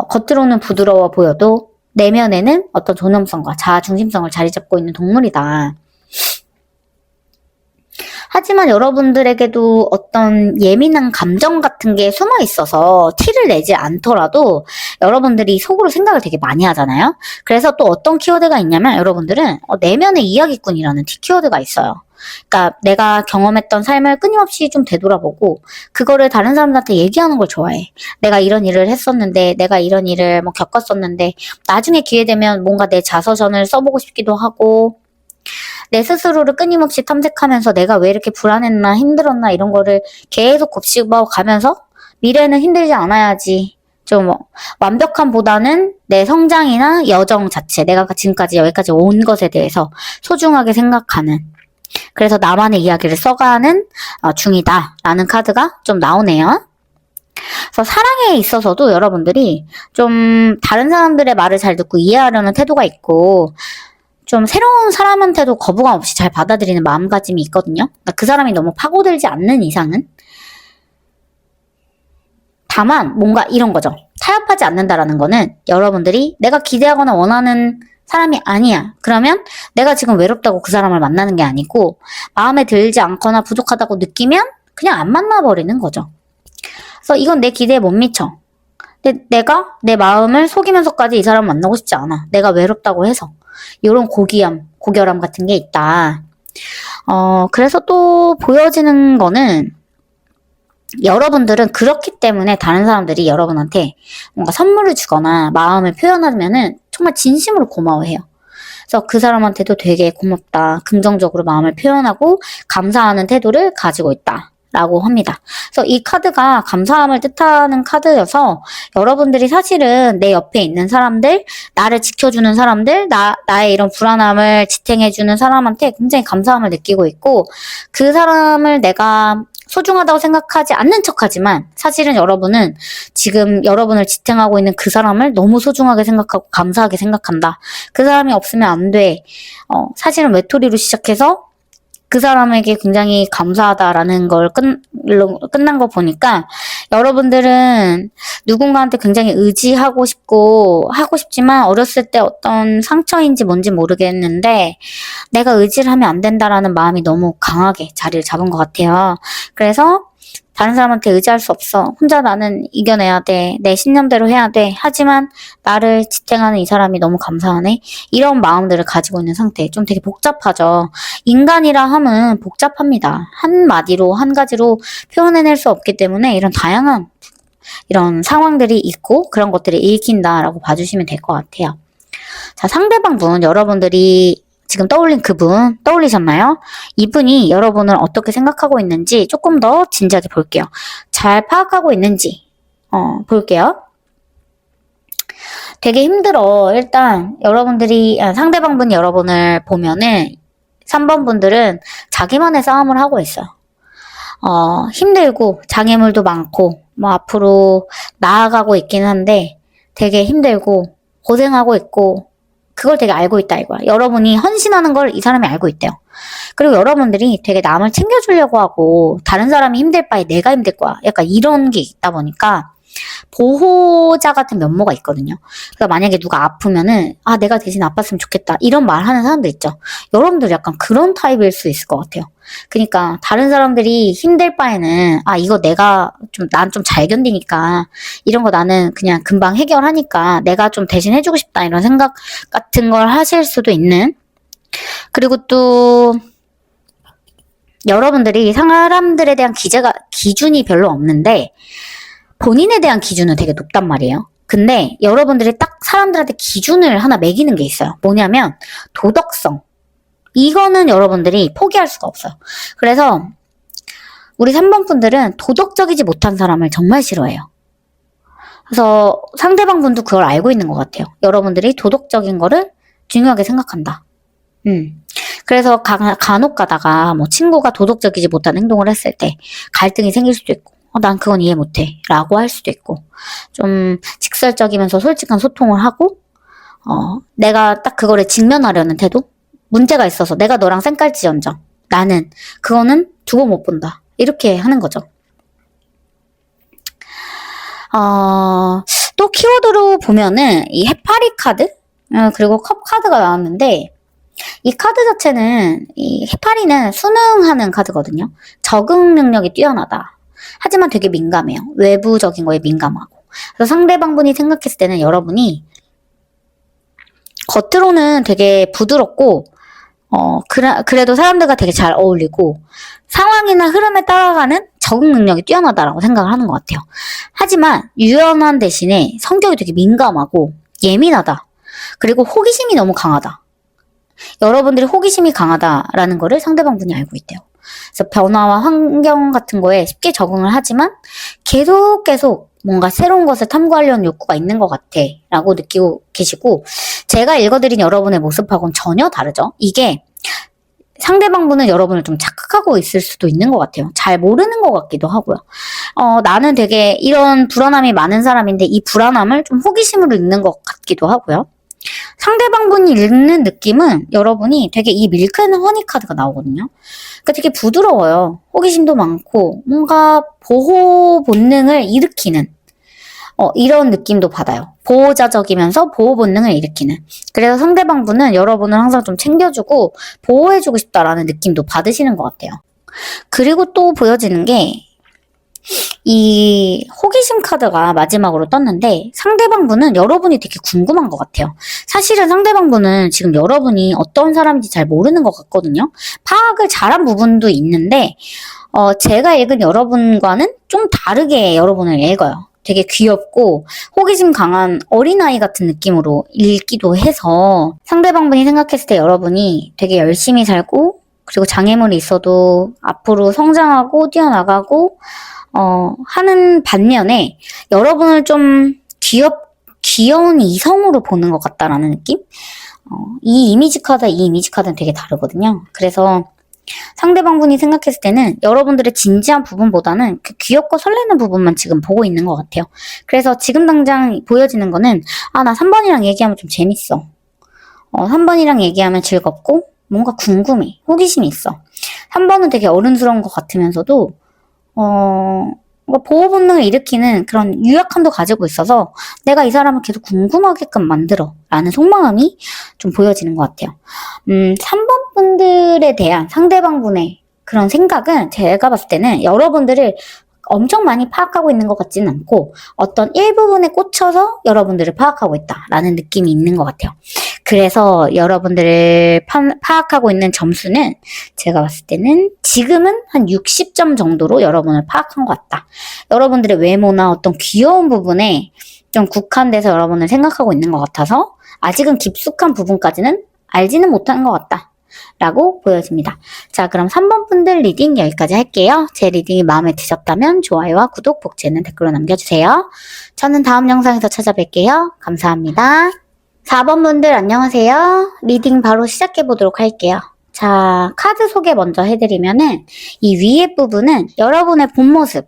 겉으로는 부드러워 보여도 내면에는 어떤 존엄성과 자아 중심성을 자리 잡고 있는 동물이다. 하지만 여러분들에게도 어떤 예민한 감정 같은 게 숨어 있어서 티를 내지 않더라도 여러분들이 속으로 생각을 되게 많이 하잖아요. 그래서 또 어떤 키워드가 있냐면 여러분들은 내면의 이야기꾼이라는 키워드가 있어요. 그러니까 내가 경험했던 삶을 끊임없이 좀 되돌아보고 그거를 다른 사람들한테 얘기하는 걸 좋아해. 내가 이런 일을 했었는데 내가 이런 일을 뭐 겪었었는데 나중에 기회 되면 뭔가 내 자서전을 써보고 싶기도 하고 내 스스로를 끊임없이 탐색하면서 내가 왜 이렇게 불안했나 힘들었나 이런 거를 계속 곱씹어 가면서 미래는 힘들지 않아야지. 좀 완벽함보다는 내 성장이나 여정 자체, 내가 지금까지 여기까지 온 것에 대해서 소중하게 생각하는 그래서 나만의 이야기를 써가는 중이다라는 카드가 좀 나오네요. 그래서 사랑에 있어서도 여러분들이 좀 다른 사람들의 말을 잘 듣고 이해하려는 태도가 있고 좀 새로운 사람한테도 거부감 없이 잘 받아들이는 마음가짐이 있거든요. 그러니까 그 사람이 너무 파고들지 않는 이상은. 다만 뭔가 이런 거죠. 타협하지 않는다라는 거는 여러분들이 내가 기대하거나 원하는 사람이 아니야. 그러면 내가 지금 외롭다고 그 사람을 만나는 게 아니고 마음에 들지 않거나 부족하다고 느끼면 그냥 안 만나버리는 거죠. 그래서 이건 내 기대에 못 미쳐. 근데 내가 내 마음을 속이면서까지 이 사람을 만나고 싶지 않아. 내가 외롭다고 해서. 이런 고결함 같은 게 있다. 그래서 또 보여지는 거는 여러분들은 그렇기 때문에 다른 사람들이 여러분한테 뭔가 선물을 주거나 마음을 표현하면은 정말 진심으로 고마워해요. 그래서 그 사람한테도 되게 고맙다, 긍정적으로 마음을 표현하고 감사하는 태도를 가지고 있다. 라고 합니다. 그래서 이 카드가 감사함을 뜻하는 카드여서 여러분들이 사실은 내 옆에 있는 사람들, 나를 지켜주는 사람들, 나의 이런 불안함을 지탱해주는 사람한테 굉장히 감사함을 느끼고 있고 그 사람을 내가 소중하다고 생각하지 않는 척하지만 사실은 여러분은 지금 여러분을 지탱하고 있는 그 사람을 너무 소중하게 생각하고 감사하게 생각한다. 그 사람이 없으면 안 돼. 사실은 외톨이로 시작해서 그 사람에게 굉장히 감사하다라는 걸 끝난 거 보니까 여러분들은 누군가한테 굉장히 의지하고 싶고 하고 싶지만 어렸을 때 어떤 상처인지 뭔지 모르겠는데 내가 의지를 하면 안 된다라는 마음이 너무 강하게 자리를 잡은 것 같아요. 그래서 다른 사람한테 의지할 수 없어. 혼자 나는 이겨내야 돼. 내 신념대로 해야 돼. 하지만 나를 지탱하는 이 사람이 너무 감사하네. 이런 마음들을 가지고 있는 상태. 좀 되게 복잡하죠. 인간이라 함은 복잡합니다. 한마디로 한 가지로 표현해낼 수 없기 때문에 이런 다양한 이런 상황들이 있고 그런 것들이 읽힌다라고 봐주시면 될 것 같아요. 자, 상대방 분 여러분들이 지금 떠올린 그분 떠올리셨나요? 이분이 여러분을 어떻게 생각하고 있는지 조금 더 진지하게 볼게요. 잘 파악하고 있는지 볼게요. 되게 힘들어. 일단 여러분들이 상대방 분이 여러분을 보면은 3번 분들은 자기만의 싸움을 하고 있어요. 힘들고 장애물도 많고 뭐 앞으로 나아가고 있긴 한데 되게 힘들고 고생하고 있고 그걸 되게 알고 있다 이거야. 여러분이 헌신하는 걸 이 사람이 알고 있대요. 그리고 여러분들이 되게 남을 챙겨주려고 하고 다른 사람이 힘들 바에 내가 힘들 거야. 약간 이런 게 있다 보니까 보호자 같은 면모가 있거든요. 그러니까 만약에 누가 아프면은 내가 대신 아팠으면 좋겠다 이런 말 하는 사람들 있죠. 여러분들 약간 그런 타입일 수 있을 것 같아요. 그러니까 다른 사람들이 힘들 바에는 이거 내가 난 좀 잘 견디니까 이런 거 나는 그냥 금방 해결하니까 내가 좀 대신 해주고 싶다 이런 생각 같은 걸 하실 수도 있는. 그리고 또 여러분들이 사람들에 대한 기준이 별로 없는데 본인에 대한 기준은 되게 높단 말이에요. 근데 여러분들이 딱 사람들한테 기준을 하나 매기는 게 있어요. 뭐냐면 도덕성. 이거는 여러분들이 포기할 수가 없어요. 그래서 우리 3번 분들은 도덕적이지 못한 사람을 정말 싫어해요. 그래서 상대방 분도 그걸 알고 있는 것 같아요. 여러분들이 도덕적인 거를 중요하게 생각한다. 그래서 간혹 가다가 뭐 친구가 도덕적이지 못한 행동을 했을 때 갈등이 생길 수도 있고 난 그건 이해 못해 라고 할 수도 있고 좀 직설적이면서 솔직한 소통을 하고 내가 딱 그거를 직면하려는 태도? 문제가 있어서 내가 너랑 쌩깔지언정 나는 그거는 두고 못 본다 이렇게 하는 거죠. 또 키워드로 보면은 이 해파리 카드 그리고 컵 카드가 나왔는데 이 카드 자체는 이 해파리는 순응하는 카드거든요. 적응 능력이 뛰어나다. 하지만 되게 민감해요. 외부적인 거에 민감하고. 그래서 상대방분이 생각했을 때는 여러분이 겉으로는 되게 부드럽고 그래도 사람들과 되게 잘 어울리고 상황이나 흐름에 따라가는 적응 능력이 뛰어나다라고 생각을 하는 것 같아요. 하지만 유연한 대신에 성격이 되게 민감하고 예민하다. 그리고 호기심이 너무 강하다. 여러분들이 호기심이 강하다라는 거를 상대방분이 알고 있대요. 그래서 변화와 환경 같은 거에 쉽게 적응을 하지만 계속 뭔가 새로운 것을 탐구하려는 욕구가 있는 것 같아 라고 느끼고 계시고 제가 읽어드린 여러분의 모습하고는 전혀 다르죠. 이게 상대방분은 여러분을 좀 착각하고 있을 수도 있는 것 같아요. 잘 모르는 것 같기도 하고요. 나는 되게 이런 불안함이 많은 사람인데 이 불안함을 좀 호기심으로 읽는 것 같기도 하고요. 상대방분이 읽는 느낌은 여러분이 되게 이 밀크 앤 허니 카드가 나오거든요. 그러니까 되게 부드러워요. 호기심도 많고 뭔가 보호 본능을 일으키는 이런 느낌도 받아요. 보호자적이면서 보호 본능을 일으키는. 그래서 상대방분은 여러분을 항상 좀 챙겨주고 보호해주고 싶다라는 느낌도 받으시는 것 같아요. 그리고 또 보여지는 게 이 호기심 카드가 마지막으로 떴는데 상대방분은 여러분이 되게 궁금한 것 같아요. 사실은 상대방분은 지금 여러분이 어떤 사람인지 잘 모르는 것 같거든요. 파악을 잘한 부분도 있는데 제가 읽은 여러분과는 좀 다르게 여러분을 읽어요. 되게 귀엽고 호기심 강한 어린아이 같은 느낌으로 읽기도 해서 상대방분이 생각했을 때 여러분이 되게 열심히 살고 그리고 장애물이 있어도 앞으로 성장하고 뛰어나가고 하는 반면에 여러분을 좀 귀여운 이성으로 보는 것 같다라는 느낌? 이 이미지 카드는 되게 다르거든요. 그래서 상대방분이 생각했을 때는 여러분들의 진지한 부분보다는 그 귀엽고 설레는 부분만 지금 보고 있는 것 같아요. 그래서 지금 당장 보여지는 거는 나 3번이랑 얘기하면 좀 재밌어. 3번이랑 얘기하면 즐겁고 뭔가 궁금해. 호기심이 있어. 3번은 되게 어른스러운 것 같으면서도 보호 본능을 일으키는 그런 유약함도 가지고 있어서 내가 이 사람을 계속 궁금하게끔 만들어 라는 속마음이 좀 보여지는 것 같아요. 3번 분들에 대한 상대방분의 그런 생각은 제가 봤을 때는 여러분들을 엄청 많이 파악하고 있는 것 같지는 않고 어떤 일부분에 꽂혀서 여러분들을 파악하고 있다라는 느낌이 있는 것 같아요. 그래서 여러분들을 파악하고 있는 점수는 제가 봤을 때는 지금은 한 60점 정도로 여러분을 파악한 것 같다. 여러분들의 외모나 어떤 귀여운 부분에 좀 국한돼서 여러분을 생각하고 있는 것 같아서 아직은 깊숙한 부분까지는 알지는 못하는 것 같다. 라고 보여집니다. 자, 그럼 3번 분들 리딩 여기까지 할게요. 제 리딩이 마음에 드셨다면 좋아요와 구독, 복제는 댓글로 남겨주세요. 저는 다음 영상에서 찾아뵐게요. 감사합니다. 4번 분들 안녕하세요. 리딩 바로 시작해보도록 할게요. 자, 카드 소개 먼저 해드리면은 이 위에 부분은 여러분의 본 모습,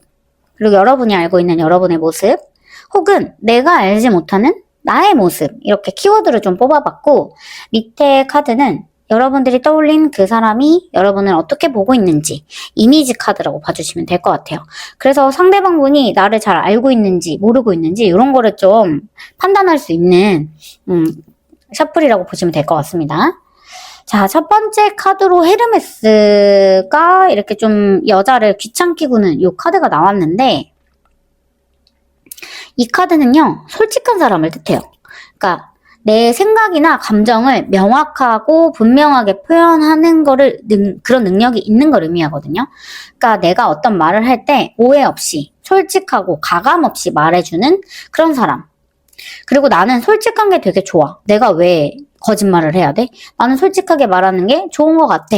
그리고 여러분이 알고 있는 여러분의 모습, 혹은 내가 알지 못하는 나의 모습, 이렇게 키워드를 좀 뽑아봤고, 밑에 카드는 여러분들이 떠올린 그 사람이 여러분을 어떻게 보고 있는지 이미지 카드라고 봐주시면 될 것 같아요. 그래서 상대방분이 나를 잘 알고 있는지 모르고 있는지 이런 거를 좀 판단할 수 있는 셔플이라고 보시면 될 것 같습니다. 자, 첫 번째 카드로 헤르메스가 이렇게 좀 여자를 귀찮게 구는 이 카드가 나왔는데, 이 카드는요, 솔직한 사람을 뜻해요. 그러니까 내 생각이나 감정을 명확하고 분명하게 표현하는 거를 그런 능력이 있는 걸 의미하거든요. 그러니까 내가 어떤 말을 할 때 오해 없이 솔직하고 가감 없이 말해주는 그런 사람. 그리고 나는 솔직한 게 되게 좋아. 내가 왜 거짓말을 해야 돼? 나는 솔직하게 말하는 게 좋은 것 같아.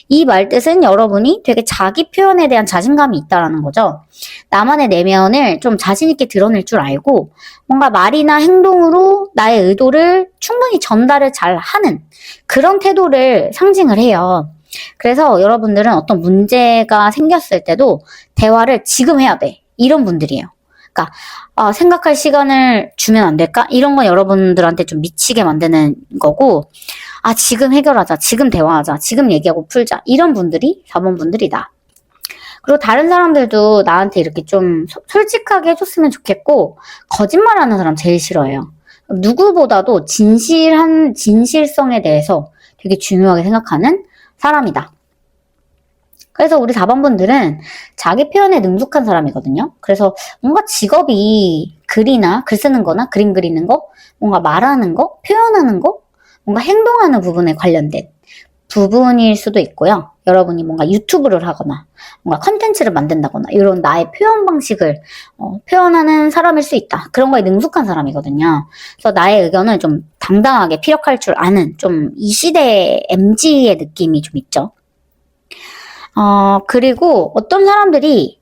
이 말뜻은 여러분이 되게 자기 표현에 대한 자신감이 있다라는 거죠. 나만의 내면을 좀 자신 있게 드러낼 줄 알고 뭔가 말이나 행동으로 나의 의도를 충분히 전달을 잘 하는 그런 태도를 상징을 해요. 그래서 여러분들은 어떤 문제가 생겼을 때도 대화를 지금 해야 돼. 이런 분들이에요. 그러니까 생각할 시간을 주면 안 될까? 이런 건 여러분들한테 좀 미치게 만드는 거고, 지금 해결하자, 지금 대화하자, 지금 얘기하고 풀자, 이런 분들이 4번 분들이다. 그리고 다른 사람들도 나한테 이렇게 좀 솔직하게 해줬으면 좋겠고, 거짓말하는 사람 제일 싫어해요. 누구보다도 진실성에 대해서 되게 중요하게 생각하는 사람이다. 그래서 우리 4번 분들은 자기 표현에 능숙한 사람이거든요. 그래서 뭔가 직업이 글이나 글 쓰는 거나 그림 그리는 거, 뭔가 말하는 거, 표현하는 거, 뭔가 행동하는 부분에 관련된 부분일 수도 있고요. 여러분이 뭔가 유튜브를 하거나 뭔가 컨텐츠를 만든다거나 이런 나의 표현 방식을 표현하는 사람일 수 있다. 그런 거에 능숙한 사람이거든요. 그래서 나의 의견을 좀 당당하게 피력할 줄 아는 좀 이 시대의 MZ의 느낌이 좀 있죠. 그리고 어떤 사람들이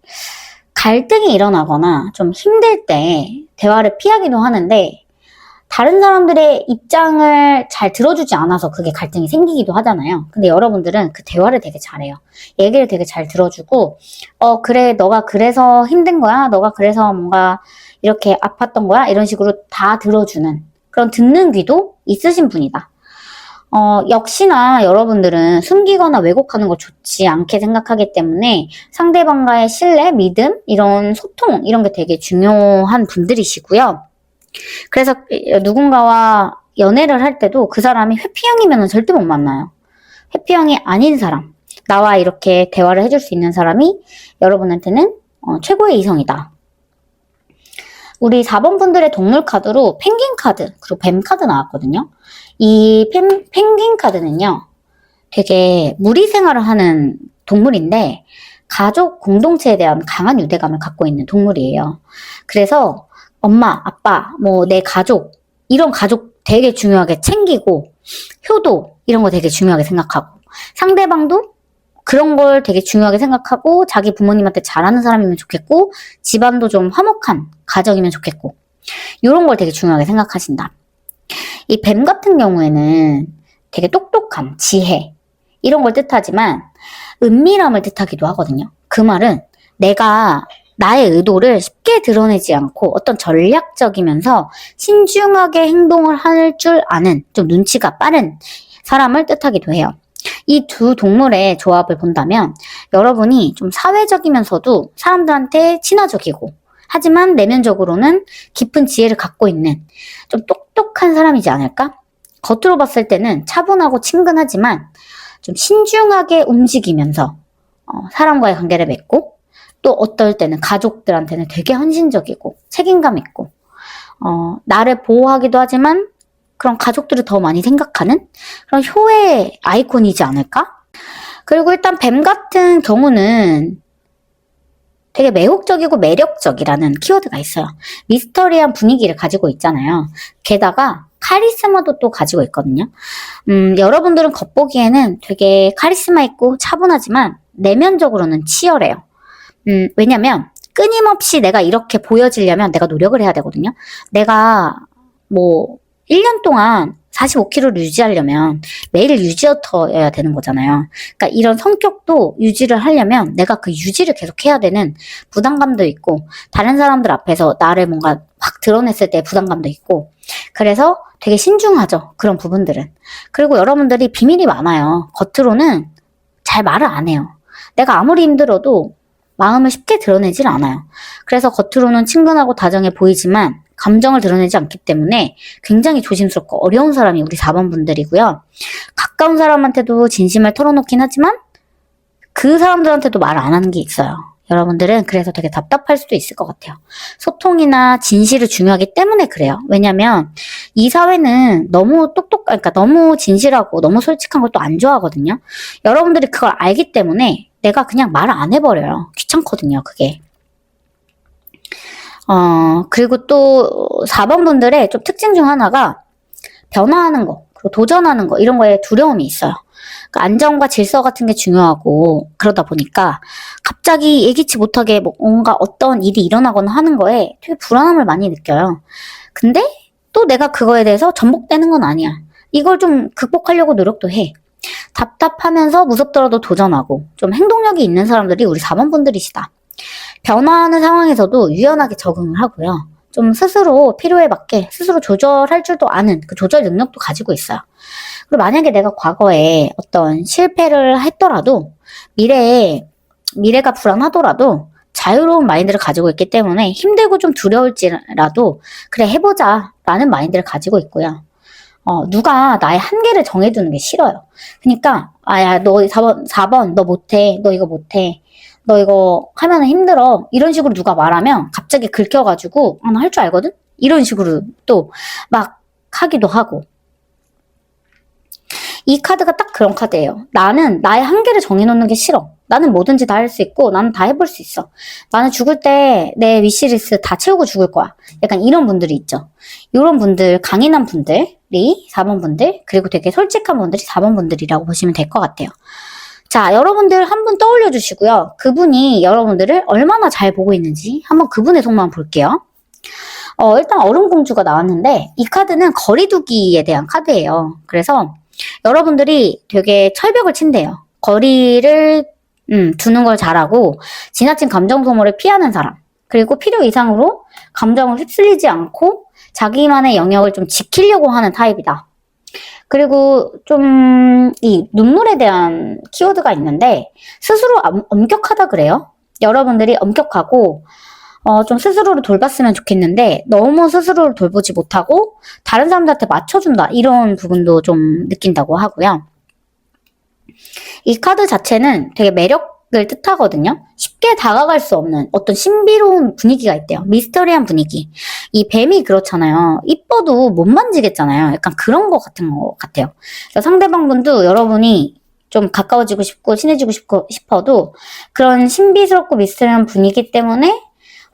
갈등이 일어나거나 좀 힘들 때 대화를 피하기도 하는데 다른 사람들의 입장을 잘 들어주지 않아서 그게 갈등이 생기기도 하잖아요. 근데 여러분들은 그 대화를 되게 잘해요. 얘기를 되게 잘 들어주고 그래 너가 그래서 힘든 거야? 너가 그래서 뭔가 이렇게 아팠던 거야? 이런 식으로 다 들어주는 그런 듣는 귀도 있으신 분이다. 역시나 여러분들은 숨기거나 왜곡하는 거 좋지 않게 생각하기 때문에 상대방과의 신뢰, 믿음, 이런 소통, 이런 게 되게 중요한 분들이시고요. 그래서 누군가와 연애를 할 때도 그 사람이 회피형이면 절대 못 만나요. 회피형이 아닌 사람, 나와 이렇게 대화를 해줄 수 있는 사람이 여러분한테는 최고의 이성이다. 우리 4번 분들의 동물 카드로 펭귄 카드, 그리고 뱀 카드 나왔거든요. 이 펭귄 카드는요, 되게 무리 생활을 하는 동물인데, 가족 공동체에 대한 강한 유대감을 갖고 있는 동물이에요. 그래서 엄마, 아빠, 내 가족, 이런 가족 되게 중요하게 챙기고, 효도, 이런 거 되게 중요하게 생각하고, 상대방도 그런 걸 되게 중요하게 생각하고 자기 부모님한테 잘하는 사람이면 좋겠고 집안도 좀 화목한 가정이면 좋겠고 이런 걸 되게 중요하게 생각하신다. 이 뱀 같은 경우에는 되게 똑똑함, 지혜 이런 걸 뜻하지만 은밀함을 뜻하기도 하거든요. 그 말은 내가 나의 의도를 쉽게 드러내지 않고 어떤 전략적이면서 신중하게 행동을 할 줄 아는 좀 눈치가 빠른 사람을 뜻하기도 해요. 이 두 동물의 조합을 본다면 여러분이 좀 사회적이면서도 사람들한테 친화적이고 하지만 내면적으로는 깊은 지혜를 갖고 있는 좀 똑똑한 사람이지 않을까? 겉으로 봤을 때는 차분하고 친근하지만 좀 신중하게 움직이면서 사람과의 관계를 맺고 또 어떨 때는 가족들한테는 되게 헌신적이고 책임감 있고 나를 보호하기도 하지만 그런 가족들을 더 많이 생각하는 그런 효의 아이콘이지 않을까? 그리고 일단 뱀 같은 경우는 되게 매혹적이고 매력적이라는 키워드가 있어요. 미스터리한 분위기를 가지고 있잖아요. 게다가 카리스마도 또 가지고 있거든요. 여러분들은 겉보기에는 되게 카리스마 있고 차분하지만 내면적으로는 치열해요. 왜냐면 끊임없이 내가 이렇게 보여지려면 내가 노력을 해야 되거든요. 내가 1년 동안 45kg를 유지하려면 매일 유지어터여야 되는 거잖아요. 그러니까 이런 성격도 유지를 하려면 내가 그 유지를 계속 해야 되는 부담감도 있고 다른 사람들 앞에서 나를 뭔가 확 드러냈을 때 부담감도 있고 그래서 되게 신중하죠. 그런 부분들은. 그리고 여러분들이 비밀이 많아요. 겉으로는 잘 말을 안 해요. 내가 아무리 힘들어도 마음을 쉽게 드러내질 않아요. 그래서 겉으로는 친근하고 다정해 보이지만 감정을 드러내지 않기 때문에 굉장히 조심스럽고 어려운 사람이 우리 4번 분들이고요. 가까운 사람한테도 진심을 털어놓긴 하지만 그 사람들한테도 말 안 하는 게 있어요. 여러분들은 그래서 되게 답답할 수도 있을 것 같아요. 소통이나 진실을 중요하기 때문에 그래요. 왜냐면 이 사회는 너무 그러니까 너무 진실하고 너무 솔직한 걸 또 안 좋아하거든요. 여러분들이 그걸 알기 때문에 내가 그냥 말을 안 해버려요. 귀찮거든요, 그게. 그리고 또 4번 분들의 좀 특징 중 하나가 변화하는 거, 그리고 도전하는 거, 이런 거에 두려움이 있어요. 그러니까 안정과 질서 같은 게 중요하고, 그러다 보니까 갑자기 예기치 못하게 뭔가 어떤 일이 일어나거나 하는 거에 되게 불안함을 많이 느껴요. 근데 또 내가 그거에 대해서 전복되는 건 아니야. 이걸 좀 극복하려고 노력도 해. 답답하면서 무섭더라도 도전하고, 좀 행동력이 있는 사람들이 우리 4번 분들이시다. 변화하는 상황에서도 유연하게 적응을 하고요. 좀 스스로 필요에 맞게 스스로 조절할 줄도 아는 그 조절 능력도 가지고 있어요. 그리고 만약에 내가 과거에 어떤 실패를 했더라도 미래가 불안하더라도 자유로운 마인드를 가지고 있기 때문에 힘들고 좀 두려울지라도 그래 해보자 라는 마인드를 가지고 있고요. 누가 나의 한계를 정해두는 게 싫어요. 그러니까 야 너 4번 너 못해, 너 이거 못해, 너 이거 하면 힘들어, 이런 식으로 누가 말하면 갑자기 긁혀가지고 나 할 줄 알거든? 이런 식으로 또 막 하기도 하고. 이 카드가 딱 그런 카드예요. 나는 나의 한계를 정해놓는 게 싫어. 나는 뭐든지 다 할 수 있고 나는 다 해볼 수 있어. 나는 죽을 때 내 위시리스트 다 채우고 죽을 거야. 약간 이런 분들이 있죠. 이런 분들, 강인한 분들이 4번 분들, 그리고 되게 솔직한 분들이 4번 분들이라고 보시면 될 것 같아요. 자, 여러분들 한 분 떠올려 주시고요. 그분이 여러분들을 얼마나 잘 보고 있는지 한번 그분의 속마음 볼게요. 일단 얼음공주가 나왔는데 이 카드는 거리두기에 대한 카드예요. 그래서 여러분들이 되게 철벽을 친대요. 거리를 두는 걸 잘하고 지나친 감정 소모를 피하는 사람. 그리고 필요 이상으로 감정을 휩쓸리지 않고 자기만의 영역을 좀 지키려고 하는 타입이다. 그리고 좀 이 눈물에 대한 키워드가 있는데 스스로 엄격하다 그래요. 여러분들이 엄격하고 좀 스스로를 돌봤으면 좋겠는데 너무 스스로를 돌보지 못하고 다른 사람들한테 맞춰준다, 이런 부분도 좀 느낀다고 하고요. 이 카드 자체는 되게 매력을 뜻하거든요. 쉽게 다가갈 수 없는 어떤 신비로운 분위기가 있대요. 미스터리한 분위기. 이 뱀이 그렇잖아요. 이뻐도 못 만지겠잖아요. 약간 그런 것 같은 것 같아요. 그래서 상대방분도 여러분이 좀 가까워지고 싶고 친해지고 싶어도 그런 신비스럽고 미스터리한 분위기 때문에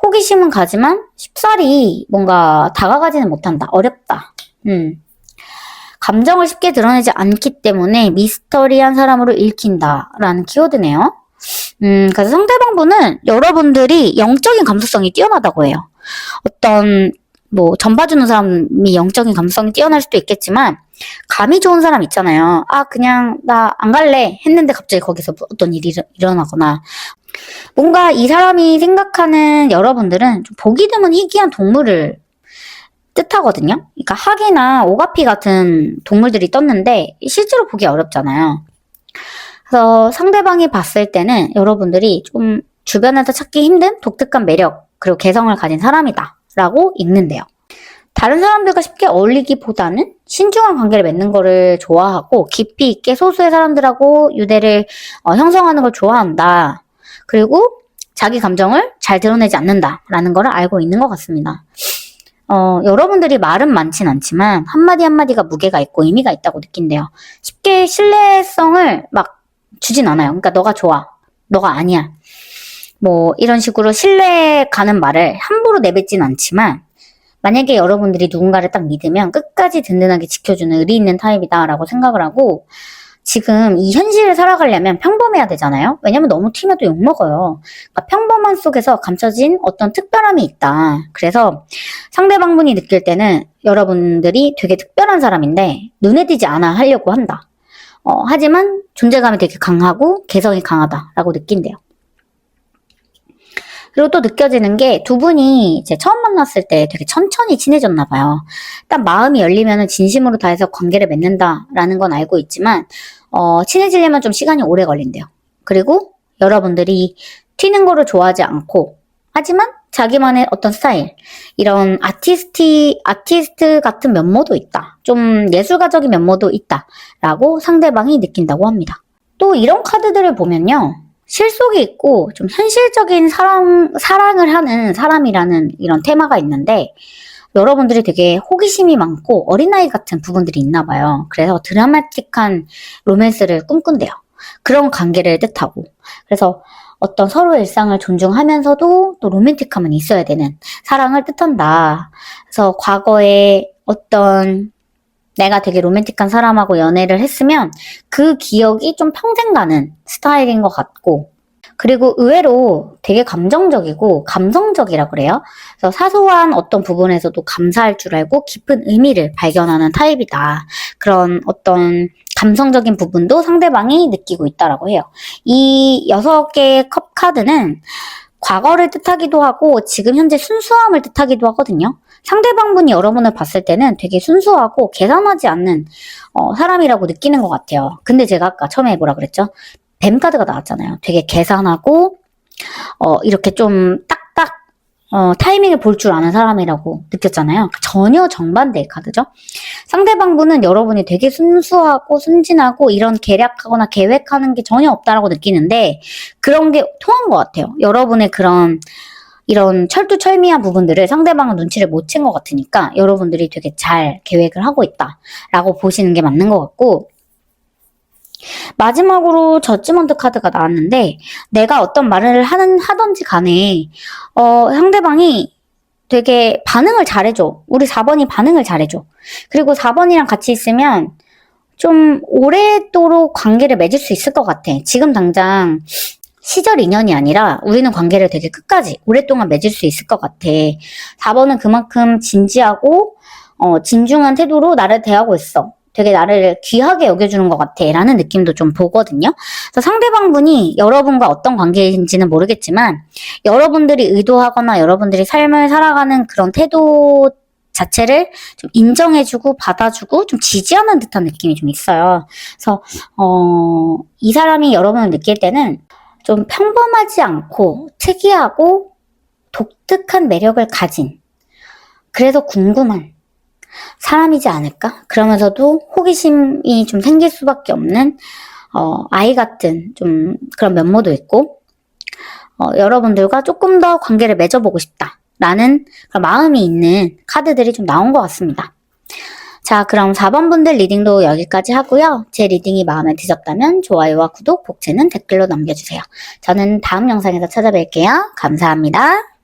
호기심은 가지만 쉽사리 뭔가 다가가지는 못한다. 어렵다. 감정을 쉽게 드러내지 않기 때문에 미스터리한 사람으로 읽힌다라는 키워드네요. 그래서 상대방분은 여러분들이 영적인 감수성이 뛰어나다고 해요. 어떤 전 봐주는 사람이 영적인 감수성이 뛰어날 수도 있겠지만 감이 좋은 사람 있잖아요. 그냥 나 안 갈래 했는데 갑자기 거기서 어떤 일이 일어나거나, 뭔가 이 사람이 생각하는 여러분들은 좀 보기 드문 희귀한 동물을 뜻하거든요. 그러니까 학이나 오가피 같은 동물들이 떴는데 실제로 보기 어렵잖아요. 그래서 상대방이 봤을 때는 여러분들이 좀 주변에서 찾기 힘든 독특한 매력 그리고 개성을 가진 사람이다 라고 읽는데요. 다른 사람들과 쉽게 어울리기보다는 신중한 관계를 맺는 거를 좋아하고 깊이 있게 소수의 사람들하고 유대를 형성하는 걸 좋아한다. 그리고 자기 감정을 잘 드러내지 않는다라는 걸 알고 있는 것 같습니다. 여러분들이 말은 많진 않지만 한마디 한마디가 무게가 있고 의미가 있다고 느낀대요. 쉽게 신뢰성을 막 주진 않아요. 그러니까 너가 좋아, 너가 아니야, 이런 식으로 신뢰 가는 말을 함부로 내뱉진 않지만 만약에 여러분들이 누군가를 딱 믿으면 끝까지 든든하게 지켜주는 의리 있는 타입이다라고 생각을 하고, 지금 이 현실을 살아가려면 평범해야 되잖아요. 왜냐면 너무 튀면 또 욕먹어요. 그러니까 평범한 속에서 감춰진 어떤 특별함이 있다. 그래서 상대방분이 느낄 때는 여러분들이 되게 특별한 사람인데 눈에 띄지 않아 하려고 한다. 하지만 존재감이 되게 강하고 개성이 강하다라고 느낀대요. 그리고 또 느껴지는 게 두 분이 이제 처음 만났을 때 되게 천천히 친해졌나 봐요. 일단 마음이 열리면은 진심으로 다해서 관계를 맺는다라는 건 알고 있지만, 친해지려면 좀 시간이 오래 걸린대요. 그리고 여러분들이 튀는 거를 좋아하지 않고, 하지만 자기만의 어떤 스타일, 이런 아티스트 같은 면모도 있다. 좀 예술가적인 면모도 있다. 라고 상대방이 느낀다고 합니다. 또 이런 카드들을 보면요. 실속이 있고 좀 현실적인 사랑을 하는 사람이라는 이런 테마가 있는데 여러분들이 되게 호기심이 많고 어린아이 같은 부분들이 있나 봐요. 그래서 드라마틱한 로맨스를 꿈꾼대요. 그런 관계를 뜻하고. 그래서 어떤 서로의 일상을 존중하면서도 또 로맨틱함은 있어야 되는 사랑을 뜻한다. 그래서 과거에 어떤 내가 되게 로맨틱한 사람하고 연애를 했으면 그 기억이 좀 평생 가는 스타일인 것 같고, 그리고 의외로 되게 감정적이고 감성적이라 그래요. 그래서 사소한 어떤 부분에서도 감사할 줄 알고 깊은 의미를 발견하는 타입이다. 그런 어떤 감성적인 부분도 상대방이 느끼고 있다라고 해요. 이 6개의 컵 카드는 과거를 뜻하기도 하고 지금 현재 순수함을 뜻하기도 하거든요. 상대방분이 여러분을 봤을 때는 되게 순수하고 계산하지 않는 사람이라고 느끼는 것 같아요. 근데 제가 아까 처음에 뭐라 그랬죠? 뱀 카드가 나왔잖아요. 되게 계산하고 이렇게 좀 딱딱 타이밍을 볼 줄 아는 사람이라고 느꼈잖아요. 전혀 정반대의 카드죠. 상대방분은 여러분이 되게 순수하고 순진하고 이런 계략하거나 계획하는 게 전혀 없다라고 느끼는데 그런 게 통한 것 같아요. 여러분의 그런 이런 철두철미한 부분들을 상대방은 눈치를 못 챈 것 같으니까 여러분들이 되게 잘 계획을 하고 있다라고 보시는 게 맞는 것 같고, 마지막으로 저지먼트 카드가 나왔는데 내가 어떤 말을 하던지 간에 상대방이 되게 반응을 잘해줘. 우리 4번이 반응을 잘해줘. 그리고 4번이랑 같이 있으면 좀 오래도록 관계를 맺을 수 있을 것 같아. 지금 당장 시절 인연이 아니라 우리는 관계를 되게 끝까지 오랫동안 맺을 수 있을 것 같아. 4번은 그만큼 진지하고 진중한 태도로 나를 대하고 있어. 되게 나를 귀하게 여겨주는 것 같아 라는 느낌도 좀 보거든요. 그래서 상대방분이 여러분과 어떤 관계인지는 모르겠지만 여러분들이 의도하거나 여러분들이 삶을 살아가는 그런 태도 자체를 좀 인정해주고 받아주고 좀 지지하는 듯한 느낌이 좀 있어요. 그래서 이 사람이 여러분을 느낄 때는 좀 평범하지 않고 특이하고 독특한 매력을 가진, 그래서 궁금한 사람이지 않을까? 그러면서도 호기심이 좀 생길 수밖에 없는 아이 같은 좀 그런 면모도 있고 여러분들과 조금 더 관계를 맺어보고 싶다라는 그런 마음이 있는 카드들이 좀 나온 것 같습니다. 자, 그럼 4번 분들 리딩도 여기까지 하고요. 제 리딩이 마음에 드셨다면 좋아요와 구독, 복채는 댓글로 남겨주세요. 저는 다음 영상에서 찾아뵐게요. 감사합니다.